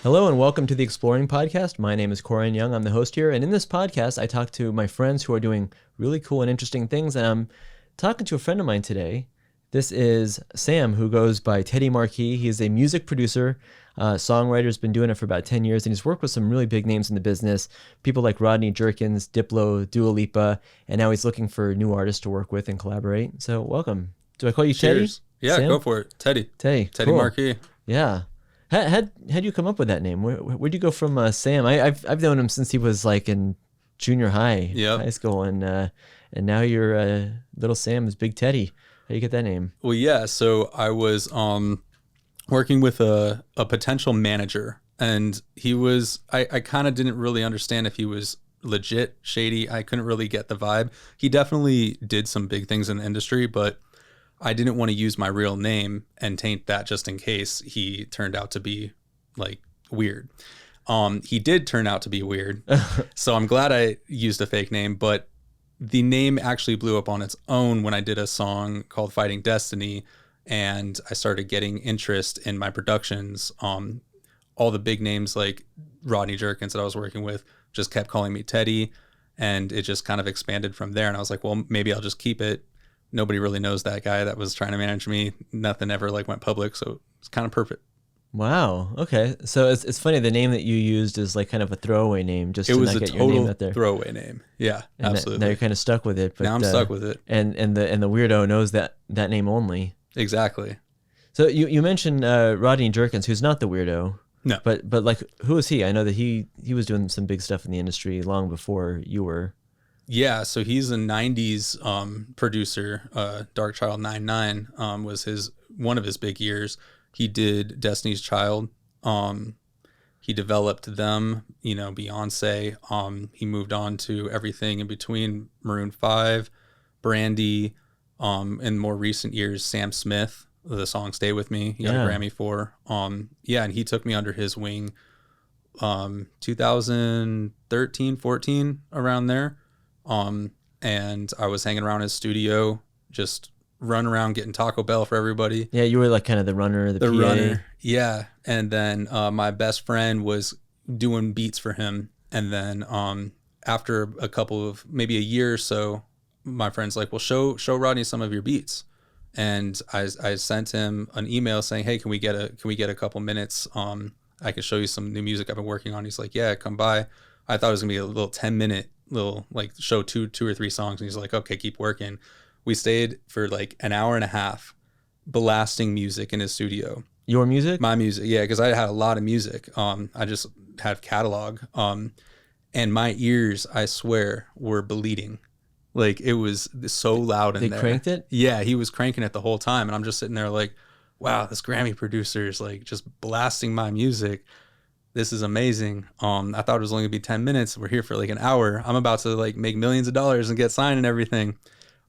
Hello and welcome to the Exploring Podcast. My name is Koren Young. I'm the host here. And in this podcast, I talk to my friends who are doing really cool and interesting things. And I'm talking to a friend of mine today. This is Sam, who goes by Teddy Marquee. He is a music producer, songwriter, has been doing it for about 10 years. And he's worked with some really big names in the business. People like Rodney Jerkins, Diplo, Dua Lipa. And now he's looking for new artists to work with and collaborate. So welcome. Do I call you Cheers. Teddy? Yeah, Sam? go for it. Teddy Cool. Marquee. Yeah. How'd you come up with that name? Where'd you go from Sam? I've known him since he was like in junior high, high school, and now you're little Sam is Big Teddy. How do you get that name? Well, yeah. So I was working with a potential manager, and he was. I kind of didn't really understand if he was legit, shady. I couldn't really get the vibe. He definitely did some big things in the industry, but I didn't want to use my real name and taint that just in case he turned out to be like weird. He did turn out to be weird. So I'm glad I used a fake name, but the name actually blew up on its own when I did a song called Fighting Destiny, and I started getting interest in my productions. All the big names like Rodney Jerkins that I was working with just kept calling me Teddy, and it just kind of expanded from there. And I was like, well, maybe I'll just keep it. Nobody really knows that guy that was trying to manage me. Nothing ever like went public, so it's kind of perfect. Wow. Okay. So it's funny. The name that you used is like kind of a throwaway name, just it to was not a get your name total out there. throwaway name. Yeah, And absolutely. now you're kind of stuck with it. But now I'm stuck with it. And the weirdo knows that name only. Exactly. So you mentioned Rodney Jerkins, who's not the weirdo. No. But like, who is he? I know that he was doing some big stuff in the industry long before you were. Yeah, so he's a '90s producer. Dark Child 99 was one of his big years. He did Destiny's Child. He developed them. Beyonce. He moved on to everything in between. Maroon 5, Brandy. In more recent years, Sam Smith. The song "Stay With Me." He got a Grammy for. And he took me under his wing. 2013, 14, around there. And I was hanging around his studio, just running around getting Taco Bell for everybody. Yeah, you were like kind of the runner, the PA. Runner. Yeah. And then my best friend was doing beats for him. And then after a couple of maybe a year or so, my friend's like, well, show Rodney some of your beats. And I sent him an email saying, hey, can we get a couple minutes? I could show you some new music I've been working on. He's like, yeah, come by. I thought it was gonna be a little 10-minute like show two or three songs, and he's like, okay, keep working. We stayed for like an hour and a half blasting music in his studio. Your music? My music, yeah, because I had a lot of music. I just had catalog, and my ears, I swear, were bleeding. Like, it was so loud in there. They cranked it? Yeah, he was cranking it the whole time, and I'm just sitting there like, wow, this Grammy producer is like just blasting my music. This is amazing. I thought it was only gonna be 10 minutes. We're here for like an hour. I'm about to like make millions of dollars and get signed and everything.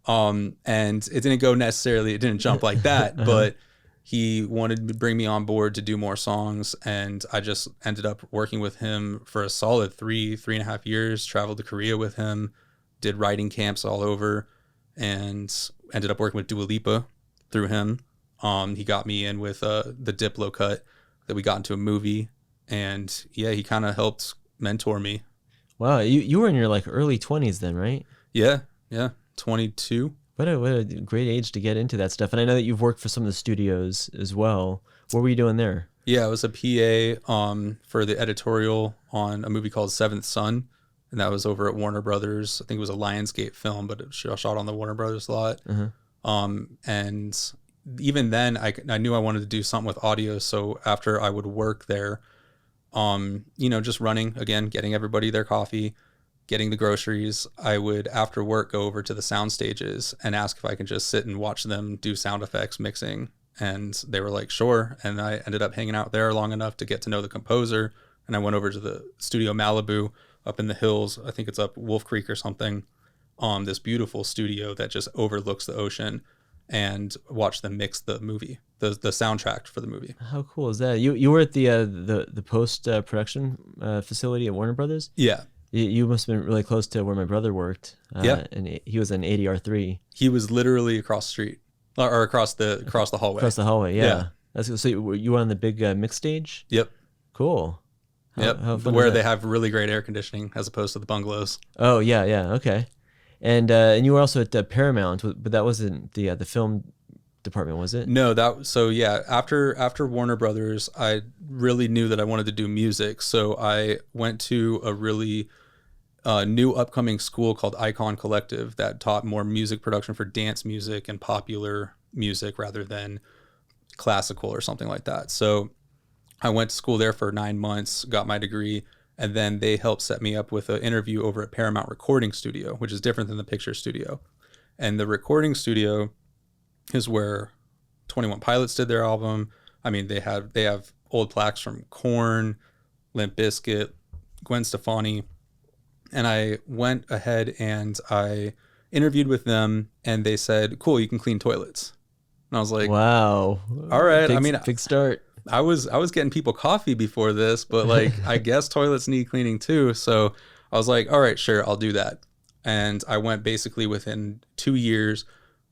And it didn't jump like that, but he wanted to bring me on board to do more songs. And I just ended up working with him for a solid 3.5 years, traveled to Korea with him, did writing camps all over, and ended up working with Dua Lipa through him. He got me in with the Diplo cut that we got into a movie. And yeah, he kind of helped mentor me. Wow, you were in your like early 20s then, right? Yeah, 22. What a great age to get into that stuff. And I know that you've worked for some of the studios as well. What were you doing there? Yeah, I was a PA for the editorial on a movie called Seventh Son, and that was over at Warner Brothers. I think it was a Lionsgate film, but it was shot on the Warner Brothers lot. And even then, I knew I wanted to do something with audio. So after I would work there, just running, again, getting everybody their coffee, getting the groceries, I would, after work, go over to the sound stages and ask if I could just sit and watch them do sound effects mixing. And they were like, sure. And I ended up hanging out there long enough to get to know the composer. And I went over to the studio Malibu up in the hills. I think it's up Wolf Creek or something, this beautiful studio that just overlooks the ocean, and watched them mix the movie, the soundtrack for the movie. How cool is that? You were at the post production facility at Warner Brothers? Yeah. You must have been really close to where my brother worked. Yeah. And he was in ADR3. He was literally across the street, or across the hallway. Across the hallway, yeah. So you were on the big mix stage? Yep. Cool. Yep. How fun Where is they that? have really great air conditioning as opposed to the bungalows. Oh yeah, yeah, okay. And you were also at Paramount, but that wasn't the film department, was it? No, so yeah, after Warner Brothers, I really knew that I wanted to do music. So I went to a really new upcoming school called Icon Collective that taught more music production for dance music and popular music rather than classical or something like that. So I went to school there for 9 months, got my degree, and then they helped set me up with an interview over at Paramount Recording Studio, which is different than the picture studio. And the recording studio is where 21 Pilots did their album. I mean, they have old plaques from Koren, Limp Bizkit, Gwen Stefani. And I went ahead and I interviewed with them, and they said, "Cool, you can clean toilets." And I was like, Wow. "All right." Big, I mean, big start. I was getting people coffee before this, but like I guess toilets need cleaning too. So I was like, "All right, sure, I'll do that." And I went basically within 2 years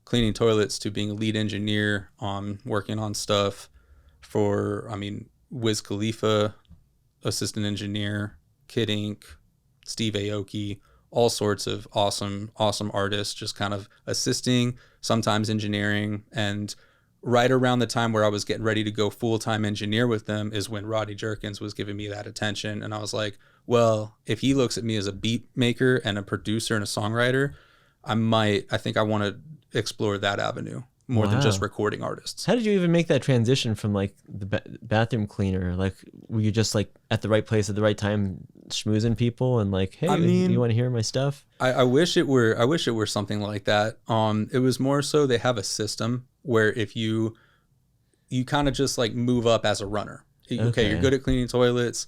cleaning toilets to being a lead engineer on working on stuff for, I mean, Wiz Khalifa, assistant engineer, Kid Ink, Steve Aoki, all sorts of awesome artists, just kind of assisting, sometimes engineering. And right around the time where I was getting ready to go full-time engineer with them is when Rodney Jerkins was giving me that attention. And I was like, well, if he looks at me as a beat maker and a producer and a songwriter, I think I want to explore that avenue more than just recording artists. How did you even make that transition from like the bathroom cleaner? Like, were you just like at the right place at the right time, schmoozing people and like, hey, you want to hear my stuff? I wish it were something like that. It was more so they have a system where if you kind of just like move up as a runner. Okay, you're good at cleaning toilets.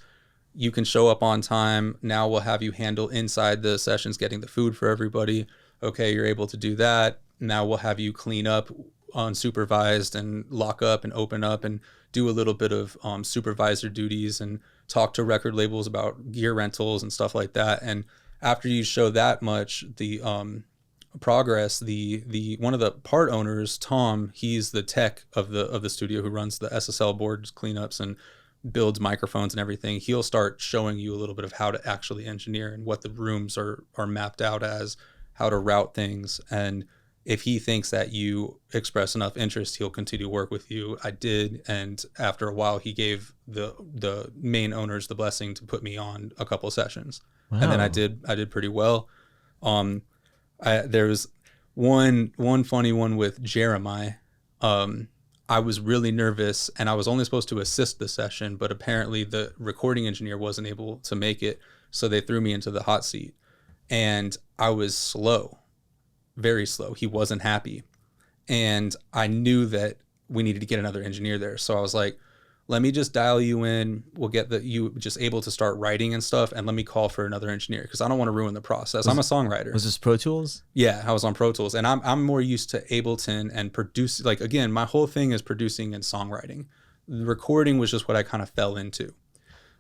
You can show up on time. Now we'll have you handle inside the sessions, getting the food for everybody. Okay, you're able to do that. Now we'll have you clean up unsupervised and lock up and open up and do a little bit of supervisor duties and talk to record labels about gear rentals and stuff like that. And after you show that much, the progress, the one of the part owners, Tom, he's the tech of the studio who runs the SSL boards, cleanups, and builds microphones and everything. He'll start showing you a little bit of how to actually engineer and what the rooms are mapped out as, how to route things. And if he thinks that you express enough interest, he'll continue to work with you. I did, and after a while, he gave the main owners the blessing to put me on a couple of sessions. Wow. And then I did pretty well. There was one funny one with Jeremiah. I was really nervous, and I was only supposed to assist the session, but apparently the recording engineer wasn't able to make it, so they threw me into the hot seat, and I was slow. Very slow. He wasn't happy. And I knew that we needed to get another engineer there. So I was like, let me just dial you in. We'll get you just able to start writing and stuff. And let me call for another engineer because I don't want to ruin the process. I'm a songwriter. Was this Pro Tools? Yeah, I was on Pro Tools. And I'm more used to Ableton and produce. Like, again, my whole thing is producing and songwriting. The recording was just what I kind of fell into.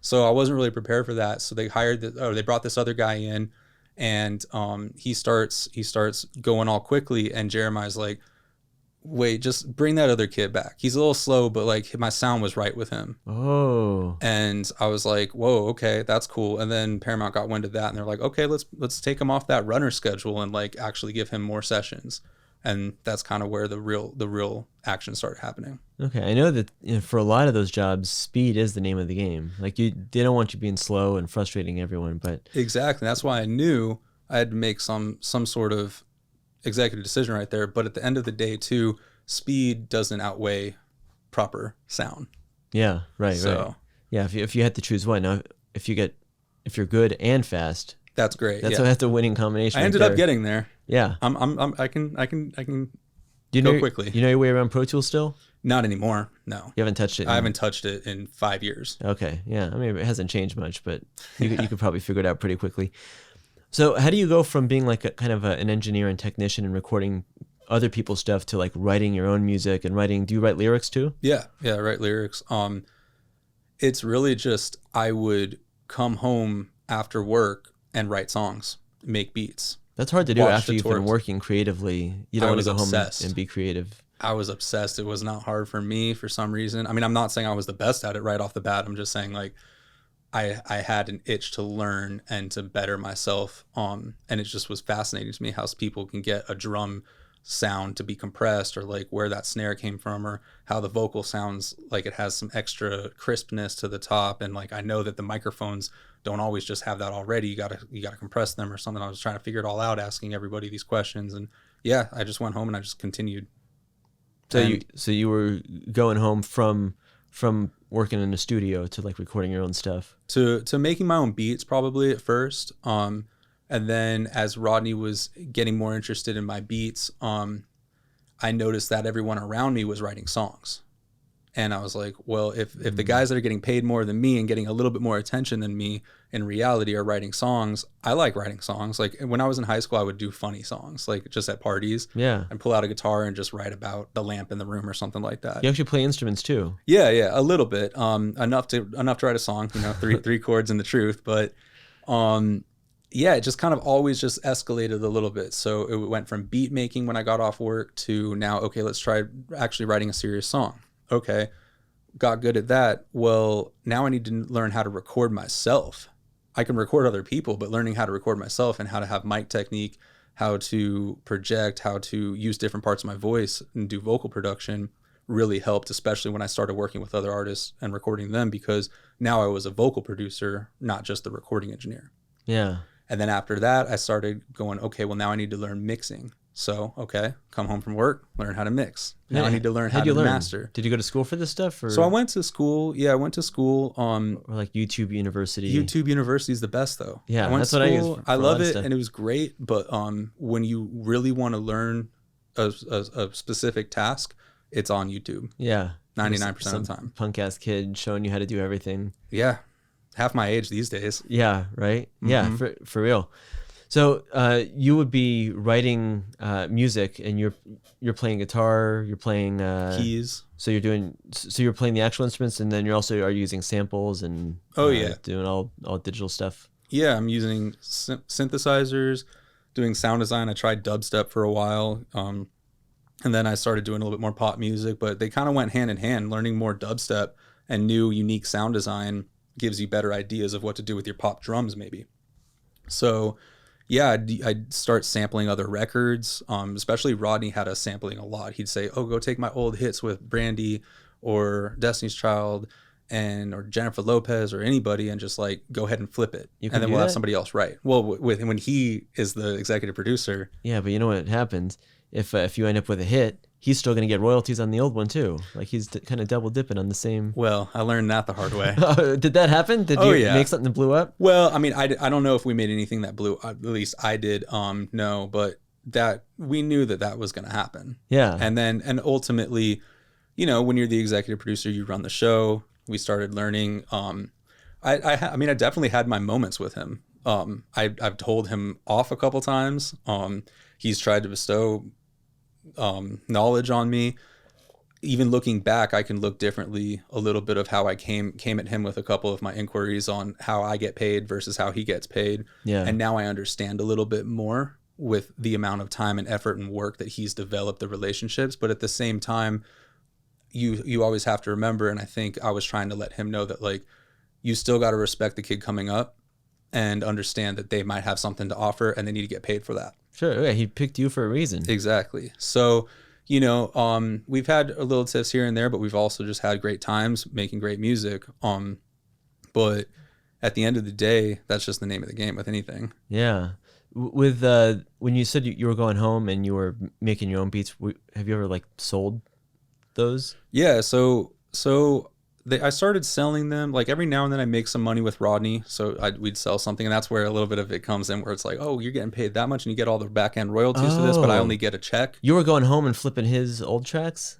So I wasn't really prepared for that. So they brought this other guy in. And he starts going all quickly, and Jeremiah's like, wait, just bring that other kid back. He's a little slow, but like my sound was right with him. Oh. And I was like, whoa, okay, that's cool. And then Paramount got wind of that, and they're like, okay, let's take him off that runner schedule and like actually give him more sessions. And that's kind of where the real action started happening. Okay, I know that for a lot of those jobs, speed is the name of the game. Like they don't want you being slow and frustrating everyone, but exactly. That's why I knew I had to make some sort of executive decision right there. But at the end of the day, too, speed doesn't outweigh proper sound. Yeah, right. Yeah, if you had to choose one, now if you're good and fast, that's great. That's the winning combination. I ended up getting there. Yeah, I can do you go quickly. You know your way around Pro Tools still? Not anymore. No. You haven't touched it? I haven't touched it in 5 years. Okay. Yeah. I mean, it hasn't changed much, but you could probably figure it out pretty quickly. So how do you go from being like an engineer and technician and recording other people's stuff to like writing your own music and writing? Do you write lyrics too? Yeah. I write lyrics. It's really just I would come home after work and write songs, make beats. That's hard to do after you've been working creatively. You don't want to go home and be creative. I was obsessed. It was not hard for me for some reason. I mean, I'm not saying I was the best at it right off the bat. I'm just saying like I had an itch to learn and to better myself. And it just was fascinating to me how people can get a drum sound to be compressed, or like where that snare came from, or how the vocal sounds like it has some extra crispness to the top. And like I know that the microphones don't always just have that already. You gotta compress them or something. I was trying to figure it all out, asking everybody these questions, and yeah, I just went home and I just continued. So you were going home from working in a studio to like recording your own stuff, to making my own beats probably at first. And then as Rodney was getting more interested in my beats, I noticed that everyone around me was writing songs. And I was like, well, if the guys that are getting paid more than me and getting a little bit more attention than me in reality are writing songs, I like writing songs. Like when I was in high school, I would do funny songs, like just at parties. Yeah. And pull out a guitar and just write about the lamp in the room or something like that. You actually play instruments too. Yeah, a little bit. Enough to write a song, three chords and the truth. But yeah, it just kind of always just escalated a little bit. So it went from beat making when I got off work to now, okay, let's try actually writing a serious song. Okay, got good at that. Well, now I need to learn how to record myself. I can record other people, but learning how to record myself and how to have mic technique, how to project, how to use different parts of my voice and do vocal production really helped, especially when I started working with other artists and recording them, because now I was a vocal producer, not just the recording engineer. Yeah. And then after that, I started going, okay, well, now I need to learn mixing. So, okay, come home from work, learn how to mix. Now I need to learn how to master. Did you go to school for this stuff? Or? So I went to school. Yeah, I went to school. Or like YouTube University. YouTube University is the best, though. Yeah, I that's what I use. I love it, and it was great. But when you really want to learn a specific task, it's on YouTube. Yeah. 99% of the time. Punk ass kid showing you how to do everything. Yeah. Half my age these days. Yeah, right? Mm-hmm. Yeah, for real. So you would be writing music, and you're playing guitar, you're playing keys. So you're playing the actual instruments, and then you're also using samples and doing all digital stuff. Yeah, I'm using synthesizers, doing sound design. I tried dubstep for a while, and then I started doing a little bit more pop music. But they kind of went hand in hand. Learning more dubstep and new unique sound design gives you better ideas of what to do with your pop drums, maybe. So. Yeah, I'd start sampling other records. Especially Rodney had us sampling a lot. He'd say, "Oh, go take my old hits with Brandy or Destiny's Child or Jennifer Lopez or anybody, and just like go ahead and flip it, and then we'll have somebody else write." Well, when he is the executive producer. Yeah, but you know what happens if you end up with a hit, he's still going to get royalties on the old one too. Like he's kind of double dipping on the same. Well, I learned that the hard way. Did that happen? Did you make something that blew up? Well, I mean, I don't know if we made anything that blew. At least I did. No, but that we knew that was going to happen. Yeah. And ultimately, when you're the executive producer, you run the show. We started learning. I mean, I definitely had my moments with him. I've told him off a couple times. He's tried to bestow knowledge on me. Even looking back, I can look differently a little bit of how I came at him with a couple of my inquiries on how I get paid versus how he gets paid. Yeah. And now I understand a little bit more with the amount of time and effort and work that he's developed the relationships. But at the same time, you always have to remember, and I think I was trying to let him know that, like, you still got to respect the kid coming up and understand that they might have something to offer and they need to get paid for that. Sure. Yeah, he picked you for a reason. Exactly. So, we've had a little tiffs here and there, but we've also just had great times making great music. But at the end of the day, that's just the name of the game with anything. Yeah. With when you said you were going home and you were making your own beats, have you ever like sold those? Yeah. So I started selling them. Like every now and then I make some money with Rodney. So we'd sell something, and that's where a little bit of it comes in, where it's like, oh, you're getting paid that much and you get all the back end royalties for this, but I only get a check. You were going home and flipping his old tracks?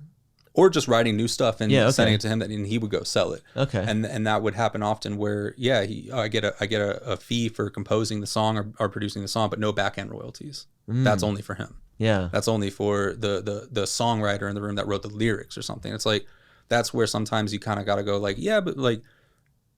Or just writing new stuff and sending it to him, and he would go sell it. Okay. And that would happen often where, I get a fee for composing the song or producing the song, but no back end royalties. That's only for him. Yeah. That's only for the songwriter in the room that wrote the lyrics or something. It's like, that's where sometimes you kind of got to go like, yeah, but like,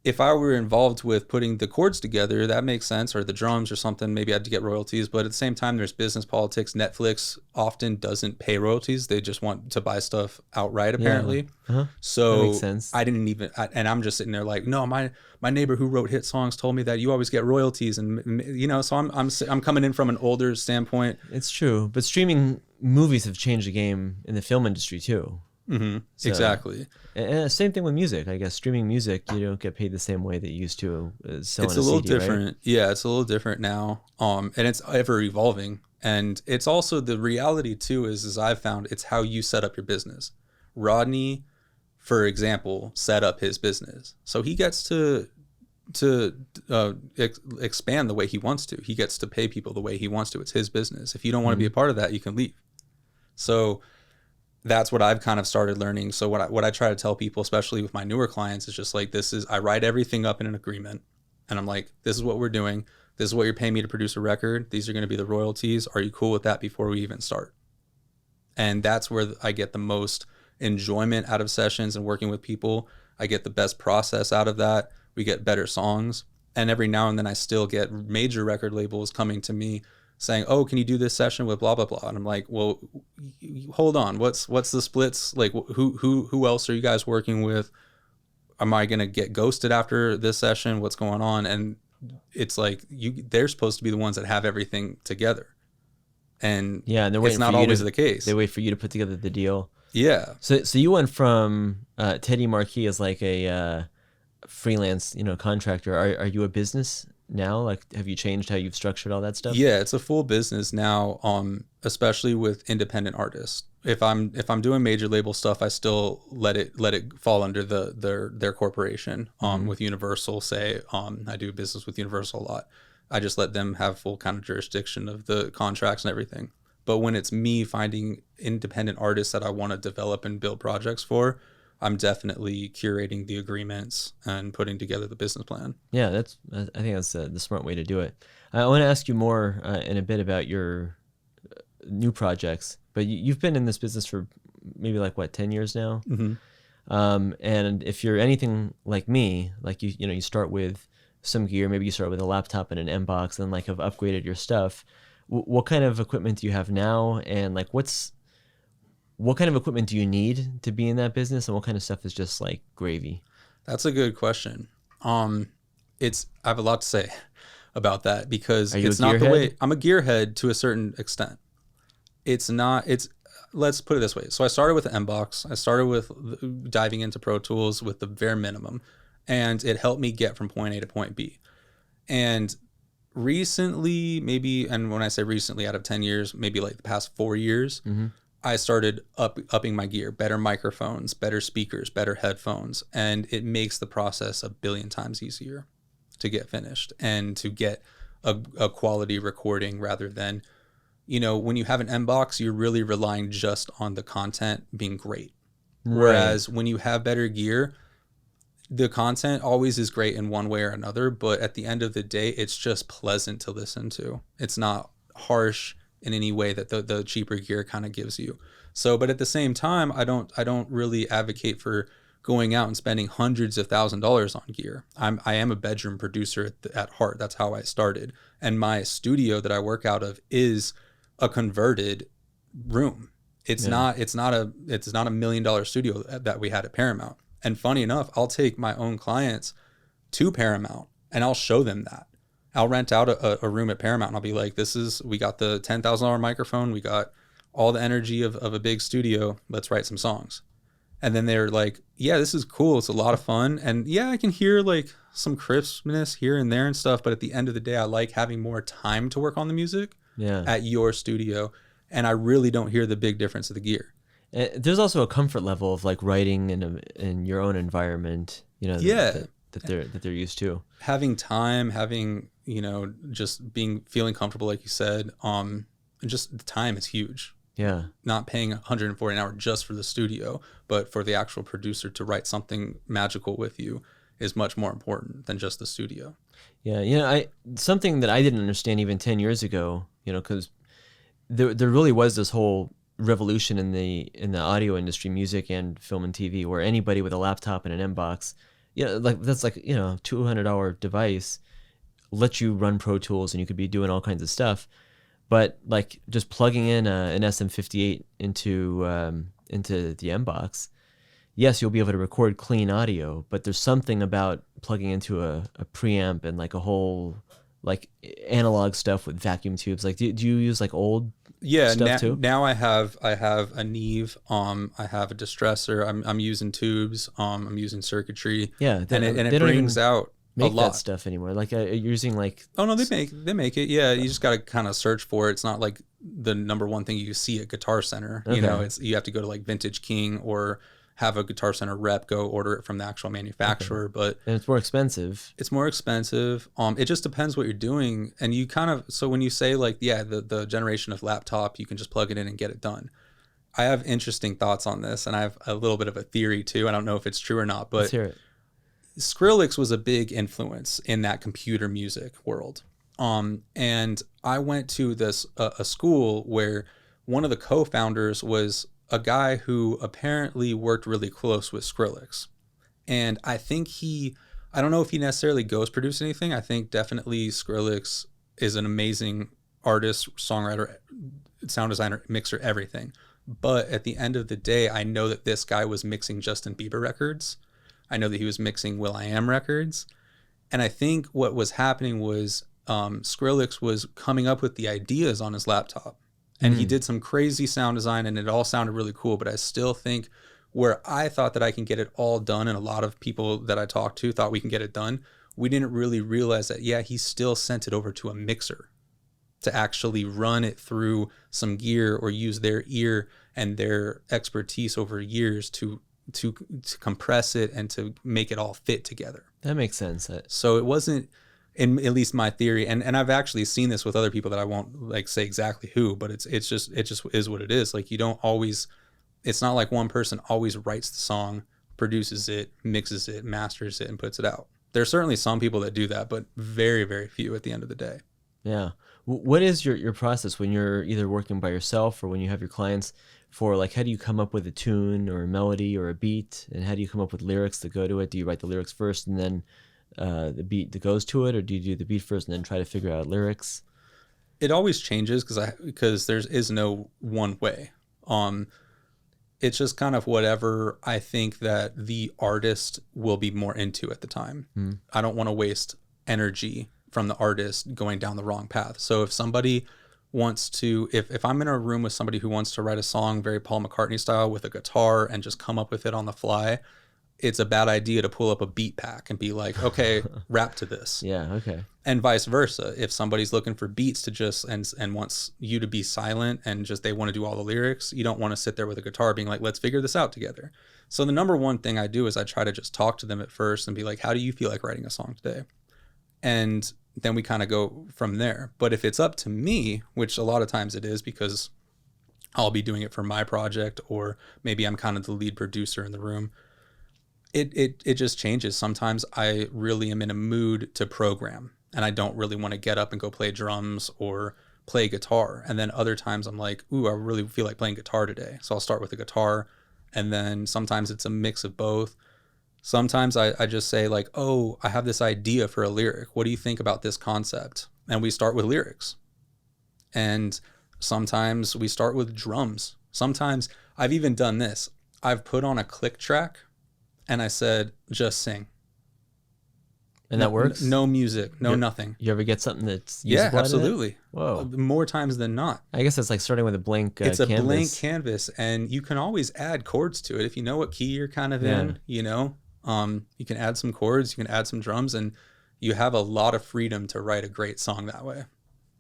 if I were involved with putting the chords together, that makes sense, or the drums or something, maybe I'd get royalties. But at the same time, there's business politics. Netflix often doesn't pay royalties. They just want to buy stuff outright, apparently. Yeah. That So makes sense. I didn't even, and I'm just sitting there like, no, my neighbor who wrote hit songs told me that you always get royalties. And, you know, so I'm coming in from an older standpoint. It's true. But streaming movies have changed the game in the film industry too. Mm-hmm. So, Exactly. And same thing with music. I guess streaming music, you don't get paid the same way that you used to selling It's a little CD, different. right? Yeah, it's a little different now. And it's ever evolving. And it's also the reality too is I've found it's how you set up your business. Rodney, for example, set up his business. So he gets to expand the way he wants to. He gets to pay people the way he wants to. It's his business. If you don't want to be a part of that, you can leave. So that's what I've kind of started learning. So what I try to tell people, especially with my newer clients, is just like, I write everything up in an agreement, and I'm like, this is what we're doing. This is what you're paying me to produce a record. These are going to be the royalties. Are you cool with that before we even start? And that's where I get the most enjoyment out of sessions and working with people. I get the best process out of that. We get better songs. And every now and then I still get major record labels coming to me saying, oh, can you do this session with blah, blah, blah. And I'm like, well, hold on. What's the splits? Like who else are you guys working with? Am I going to get ghosted after this session? What's going on? And it's like, they're supposed to be the ones that have everything together. And yeah, and they're it's not always the case. They wait for you to put together the deal. Yeah. So you went from Teddy Marquee as like a freelance, contractor. Are you a business now? Like, have you changed how you've structured all that stuff? Yeah, it's a full business now. Especially with independent artists. If I'm doing major label stuff, I still let it fall under their corporation. With Universal, say, I do business with Universal a lot. I just let them have full kind of jurisdiction of the contracts and everything. But when it's me finding independent artists that I want to develop and build projects for, I'm definitely curating the agreements and putting together the business plan. Yeah, I think that's the smart way to do it. I want to ask you more in a bit about your new projects, but you've been in this business for maybe 10 years now. Mm-hmm. And if you're anything like me, like you start with some gear, maybe you start with a laptop and an M-Box, and have upgraded your stuff. What kind of equipment do you have now? And what kind of equipment do you need to be in that business? And what kind of stuff is just like gravy? That's a good question. I have a lot to say about that because it's not the way. I'm a gearhead to a certain extent. Let's put it this way. So I started with the M-Box. I started with diving into Pro Tools with the bare minimum, and it helped me get from point A to point B. And recently, maybe, and when I say recently, out of 10 years, maybe the past 4 years, mm-hmm. I started upping my gear, better microphones, better speakers, better headphones, and it makes the process a billion times easier to get finished and to get a quality recording rather than, when you have an M-Box, you're really relying just on the content being great. Right. Whereas when you have better gear, the content always is great in one way or another, but at the end of the day, it's just pleasant to listen to. It's not harsh in any way that the cheaper gear kind of gives you. So, but at the same time, I don't really advocate for going out and spending hundreds of $1,000s on gear. I am a bedroom producer at heart. That's how I started. And my studio that I work out of is a converted room. It's not a $1 million studio that we had at Paramount. And funny enough, I'll take my own clients to Paramount and I'll show them that. I'll rent out a room at Paramount and I'll be like, we got the $10,000 microphone. We got all the energy of a big studio. Let's write some songs. And then they're like, yeah, this is cool. It's a lot of fun. And yeah, I can hear some crispness here and there and stuff. But at the end of the day, I like having more time to work on the music at your studio. And I really don't hear the big difference of the gear. There's also a comfort level of writing in your own environment, that they're used to. Having time, just feeling comfortable, like you said, and just the time is huge. Yeah. Not paying $140 an hour just for the studio, but for the actual producer to write something magical with you is much more important than just the studio. Yeah. Something that I didn't understand even 10 years ago, because there really was this whole revolution in the audio industry, music and film and TV, where anybody with a laptop and an M-Box, Yeah, like that's like, $200 device lets you run Pro Tools and you could be doing all kinds of stuff. But like just plugging in an SM58 into the M box, yes, you'll be able to record clean audio, but there's something about plugging into a preamp and like a whole like analog stuff with vacuum tubes. Like, do you use like old stuff too? Now I have a Neve, I have a distressor, I'm using tubes, I'm using circuitry. Yeah, and it brings out make a lot. That stuff anymore. Like you're using like oh no, they make it. Yeah, you just got to kind of search for it. It's not like the number one thing you see at Guitar Center. Okay. You know, it's you have to go to like Vintage King or have a Guitar Center rep go order it from the actual manufacturer. But and it's more expensive. It's more expensive. It just depends what you're doing. And you kind of, so when you say like, yeah, the generation of laptop, you can just plug it in and get it done. I have interesting thoughts on this, and I have a little bit of a theory too. I don't know if it's true or not, but Let's hear it. Skrillex was a big influence in that computer music world. And I went to this a school where one of the co-founders was a guy who apparently worked really close with Skrillex. And I think I don't know if he necessarily ghost produced anything. I think definitely Skrillex is an amazing artist, songwriter, sound designer, mixer, everything. But at the end of the day, I know that this guy was mixing Justin Bieber records. I know that he was mixing will.i.am records. And I think what was happening was Skrillex was coming up with the ideas on his laptop. And he did some crazy sound design, and it all sounded really cool. But I still think where I thought that I can get it all done, and a lot of people that I talked to thought we can get it done, we didn't really realize that, yeah, he still sent it over to a mixer to actually run it through some gear or use their ear and their expertise over years to compress it and to make it all fit together. That makes sense. So it wasn't, in at least my theory, and I've actually seen this with other people that I won't like say exactly who, but it just is what it is. Like you don't always, it's not like one person always writes the song, produces it, mixes it, masters it, and puts it out. There's certainly some people that do that, but very, very few at the end of the day. Yeah. What is your process when you're either working by yourself or when you have your clients for like, how do you come up with a tune or a melody or a beat? And how do you come up with lyrics that go to it? Do you write the lyrics first and then the beat that goes to it? Or do you do the beat first and then try to figure out lyrics? It always changes because there is no one way. It's just kind of whatever I think that the artist will be more into at the time. I don't want to waste energy from the artist going down the wrong path. So if somebody wants to, if I'm in a room with somebody who wants to write a song very Paul McCartney style with a guitar and just come up with it on the fly, it's a bad idea to pull up a beat pack and be like, okay, rap to this. Yeah, okay. And vice versa. If somebody's looking for beats to just and wants you to be silent and just they want to do all the lyrics, you don't want to sit there with a guitar being like, let's figure this out together. So the number one thing I do is I try to just talk to them at first and be like, how do you feel like writing a song today? And then we kind of go from there. But if it's up to me, which a lot of times it is because I'll be doing it for my project, or maybe I'm kind of the lead producer in the room, it just changes. Sometimes I really am in a mood to program and I don't really want to get up and go play drums or play guitar. And then other times I'm like, ooh, I really feel like playing guitar today. So I'll start with the guitar, and then sometimes it's a mix of both. Sometimes I just say like, oh, I have this idea for a lyric. What do you think about this concept? And we start with lyrics. And sometimes we start with drums. Sometimes I've even done this. I've put on a click track and I said, just sing. And that works? No music, nothing. You ever get something that's usable? Yeah, absolutely. Whoa. More times than not. I guess it's like starting with a blank it's a canvas. Blank canvas, and you can always add chords to it. If you know what key you're kind of in, you know, you can add some chords, you can add some drums, and you have a lot of freedom to write a great song that way.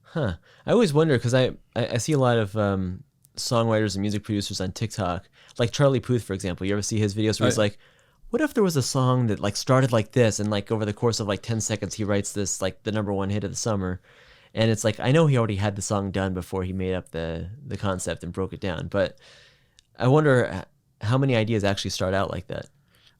Huh. I always wonder, because I see a lot of songwriters and music producers on TikTok, like Charlie Puth, for example. You ever see his videos where he's like, what if there was a song that like started like this, and like over the course of like 10 seconds he writes this like the number one hit of the summer? And it's like, I know he already had the song done before he made up the concept and broke it down, but I wonder how many ideas actually start out like that.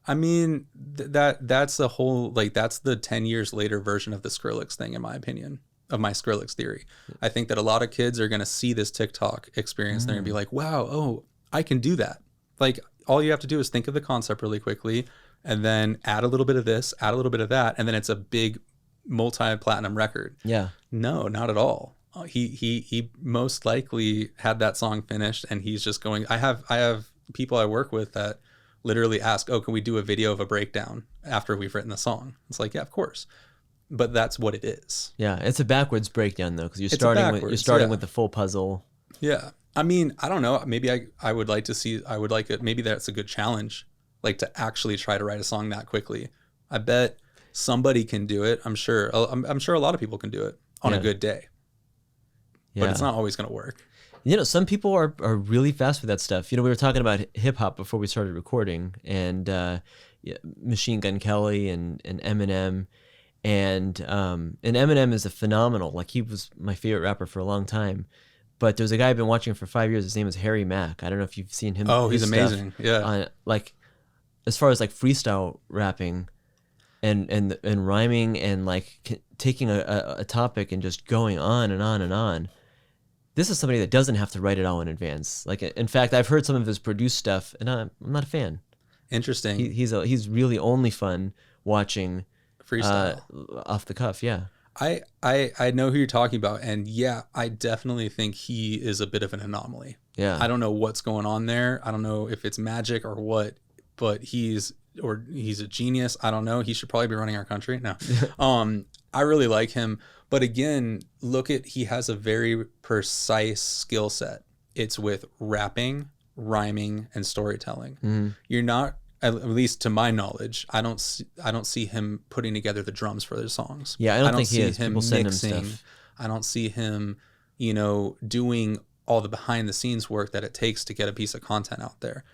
I mean, that's the whole, like, that's the 10 years later version of the Skrillex thing, in my opinion, of my Skrillex theory. I think that a lot of kids are going to see this TikTok experience and they're going to be like, wow, oh, I can do that. Like, all you have to do is think of the concept really quickly and then add a little bit of this, add a little bit of that, and then it's a big multi-platinum record. Yeah. No, not at all. He most likely had that song finished, and he's just going. I have people I work with that literally ask, "Oh, can we do a video of a breakdown after we've written the song?" It's like, yeah, of course. But that's what it is. Yeah, it's a backwards breakdown though, because you're starting with the full puzzle. Yeah, I mean, I don't know. Maybe I would like to see. I would like it. Maybe that's a good challenge, like to actually try to write a song that quickly. I bet somebody can do it. I'm sure. I'm sure a lot of people can do it on a good day. But it's not always going to work. You know, some people are really fast with that stuff. You know, we were talking about hip hop before we started recording, and Machine Gun Kelly and Eminem. And Eminem is a phenomenal, like he was my favorite rapper for a long time. But there's a guy I've been watching for 5 years. His name is Harry Mack. I don't know if you've seen him. Oh, he's amazing. Yeah. Like as far as like freestyle rapping and rhyming and like taking a topic and just going on and on and on. This is somebody that doesn't have to write it all in advance. Like, in fact, I've heard some of his produced stuff, and I'm not a fan. Interesting. He's really only fun watching freestyle off the cuff. Yeah. I know who you're talking about, and yeah, I definitely think he is a bit of an anomaly. Yeah. I don't know what's going on there. I don't know if it's magic or what, but he's a genius. I don't know. He should probably be running our country. No. I really like him. But again, he has a very precise skill set. It's with rapping, rhyming, and storytelling. Mm-hmm. You're not, at least to my knowledge, I don't see him putting together the drums for their songs. Yeah, I don't think he is. People send him stuff. I don't see him, doing all the behind the scenes work that it takes to get a piece of content out there.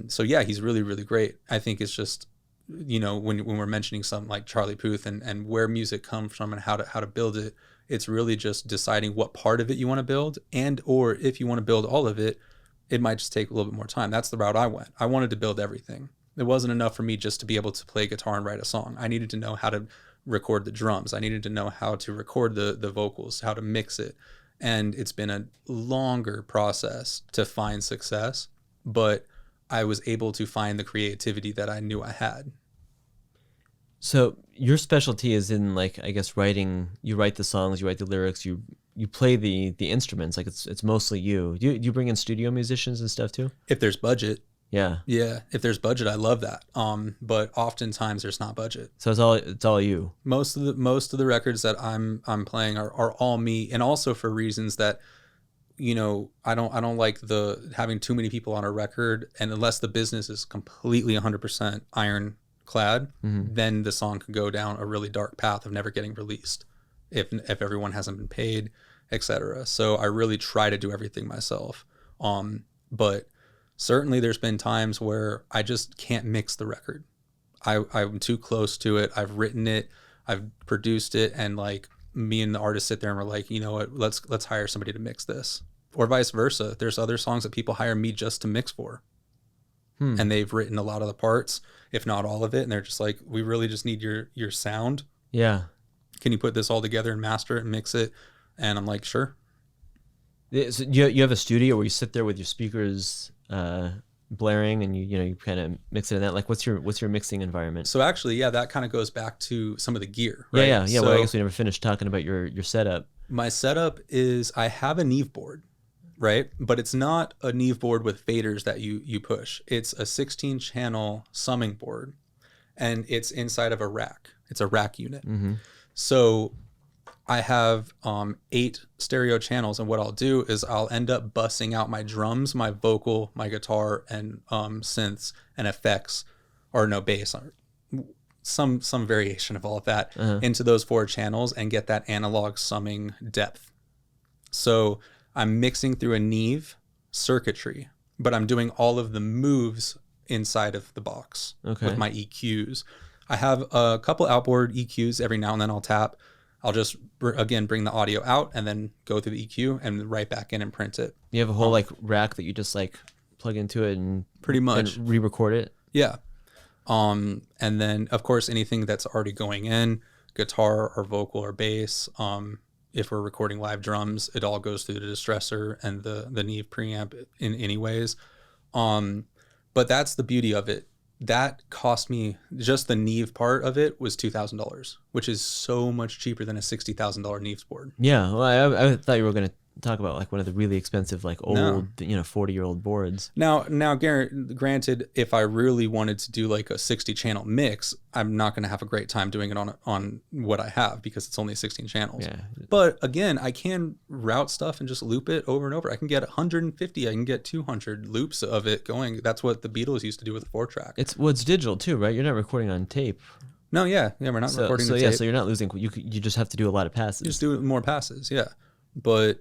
So yeah, he's really, really great. I think it's just, when we're mentioning something like Charlie Puth and where music comes from and how to build it, it's really just deciding what part of it you want to build, or if you want to build all of it, it might just take a little bit more time. That's the route I went. I wanted to build everything. It wasn't enough for me just to be able to play guitar and write a song. I needed to know how to record the drums. I needed to know how to record the vocals, how to mix it. And it's been a longer process to find success, but I was able to find the creativity that I knew I had. So your specialty is in, like, I guess, writing. You write the songs, you write the lyrics, you play the instruments. Like it's mostly you. Do you bring in studio musicians and stuff too? If there's budget. Yeah. Yeah. If there's budget, I love that. But oftentimes there's not budget. So it's all you. Most of the records that I'm playing are all me, and also for reasons that, I don't like having too many people on a record, and unless the business is completely 100% ironclad, then the song could go down a really dark path of never getting released if everyone hasn't been paid, etc. So I really try to do everything myself. But certainly there's been times where I just can't mix the record. I'm too close to it. I've written it, I've produced it, and like me and the artist sit there and we're like, you know what, let's hire somebody to mix this. Or vice versa. There's other songs that people hire me just to mix for. And they've written a lot of the parts, if not all of it, and they're just like, we really just need your sound. Yeah. Can you put this all together and master it and mix it? And I'm like, sure. So you have a studio where you sit there with your speakers blaring and you kind of mix it in that. Like, what's your mixing environment? So actually, yeah, that kind of goes back to some of the gear, right? Yeah. So, well, I guess we never finished talking about your setup. My setup is I have a Neve board, right? But it's not a Neve board with faders that you push. It's a 16-channel summing board, and it's inside of a rack. It's a rack unit. Mm-hmm. So I have 8 stereo channels, and what I'll do is I'll end up bussing out my drums, my vocal, my guitar, and synths and effects, or no, bass, or some variation of all of that into those 4 channels and get that analog summing depth. So I'm mixing through a Neve circuitry, but I'm doing all of the moves inside of the box with my EQs. I have a couple outboard EQs. Every now and then I'll tap. I'll just, again, bring the audio out and then go through the EQ and right back in and print it. You have a whole like rack that you just like plug into it and pretty much and re-record it. Yeah. And then of course anything that's already going in, guitar or vocal or bass. If we're recording live drums, it all goes through the distressor and the Neve preamp in anyways. But that's the beauty of it. that cost me, just the Neve part of it was $2,000, which is so much cheaper than a $60,000 Neves board. Yeah, well, I thought you were gonna talk about like one of the really expensive, like old, No. 40-year-old boards. Now, granted, if I really wanted to do like a 60-channel mix, I'm not going to have a great time doing it on what I have because it's only 16 channels. Yeah. But again, I can route stuff and just loop it over and over. I can get 150, I can get 200 loops of it going. That's what the Beatles used to do with a 4-track. It's digital too, right? You're not recording on tape. No, yeah, we're not recording the tape. So you're not losing. You just have to do a lot of passes. You just do more passes, yeah. But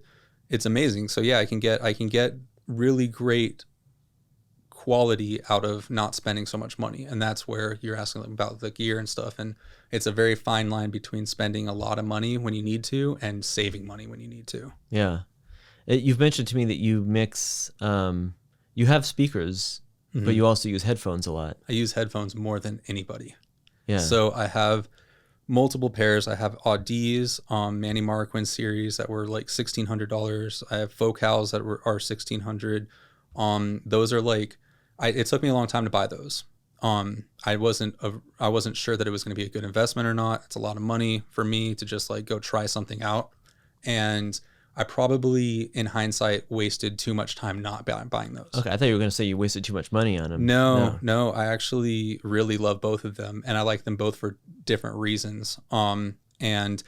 it's amazing. So yeah, I can get really great quality out of not spending so much money, and that's where you're asking about the gear and stuff. And it's a very fine line between spending a lot of money when you need to and saving money when you need to. Yeah, you've mentioned to me that you mix. You have speakers, but you also use headphones a lot. I use headphones more than anybody. Yeah. So I have multiple pairs. I have Audis Manny Marquee series that were like $1,600. I have Focals that are $1,600. Those are like, it took me a long time to buy those. I wasn't sure that it was going to be a good investment or not. It's a lot of money for me to just like go try something out. And I probably, in hindsight, wasted too much time not buying those. Okay, I thought you were going to say you wasted too much money on them. No, I actually really love both of them, and I like them both for different reasons. And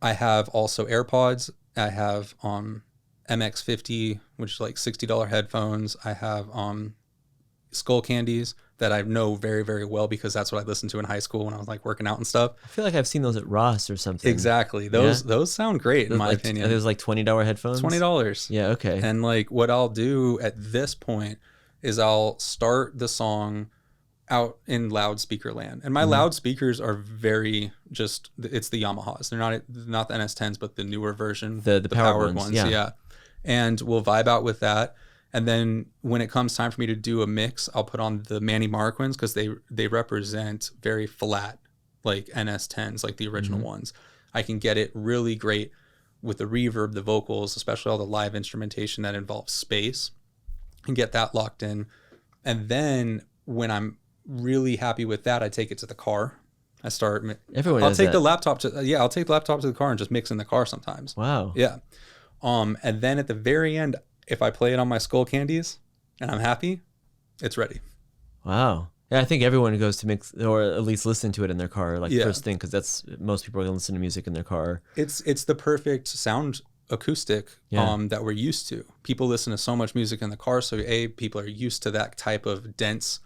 I have also AirPods. I have MX50, which is like $60 headphones. I have Skull Candies that I know very, very well because that's what I listened to in high school when I was like working out and stuff. I feel like I've seen those at Ross or something. Exactly. Those sound great in my opinion. Are those like $20 headphones? $20. Yeah, okay. And like what I'll do at this point is I'll start the song out in loudspeaker land. And my loudspeakers are very it's the Yamahas. They're not the NS10s, but the newer version. The powered ones. Yeah. And we'll vibe out with that. And then when it comes time for me to do a mix, I'll put on the Manny Marquins because they represent very flat, like NS10s, like the original ones. I can get it really great with the reverb, the vocals, especially all the live instrumentation that involves space, and get that locked in. And then when I'm really happy with that, I take it to the car. I'll take the laptop to the car and just mix in the car sometimes. Wow. Yeah. And then at the very end, if I play it on my Skull Candies and I'm happy, it's ready. Wow. Yeah, I think everyone goes to mix or at least listen to it in their car, like first thing, because that's most people are gonna listen to music in their car. It's the perfect sound acoustic that we're used to. People listen to so much music in the car, so people are used to that type of dense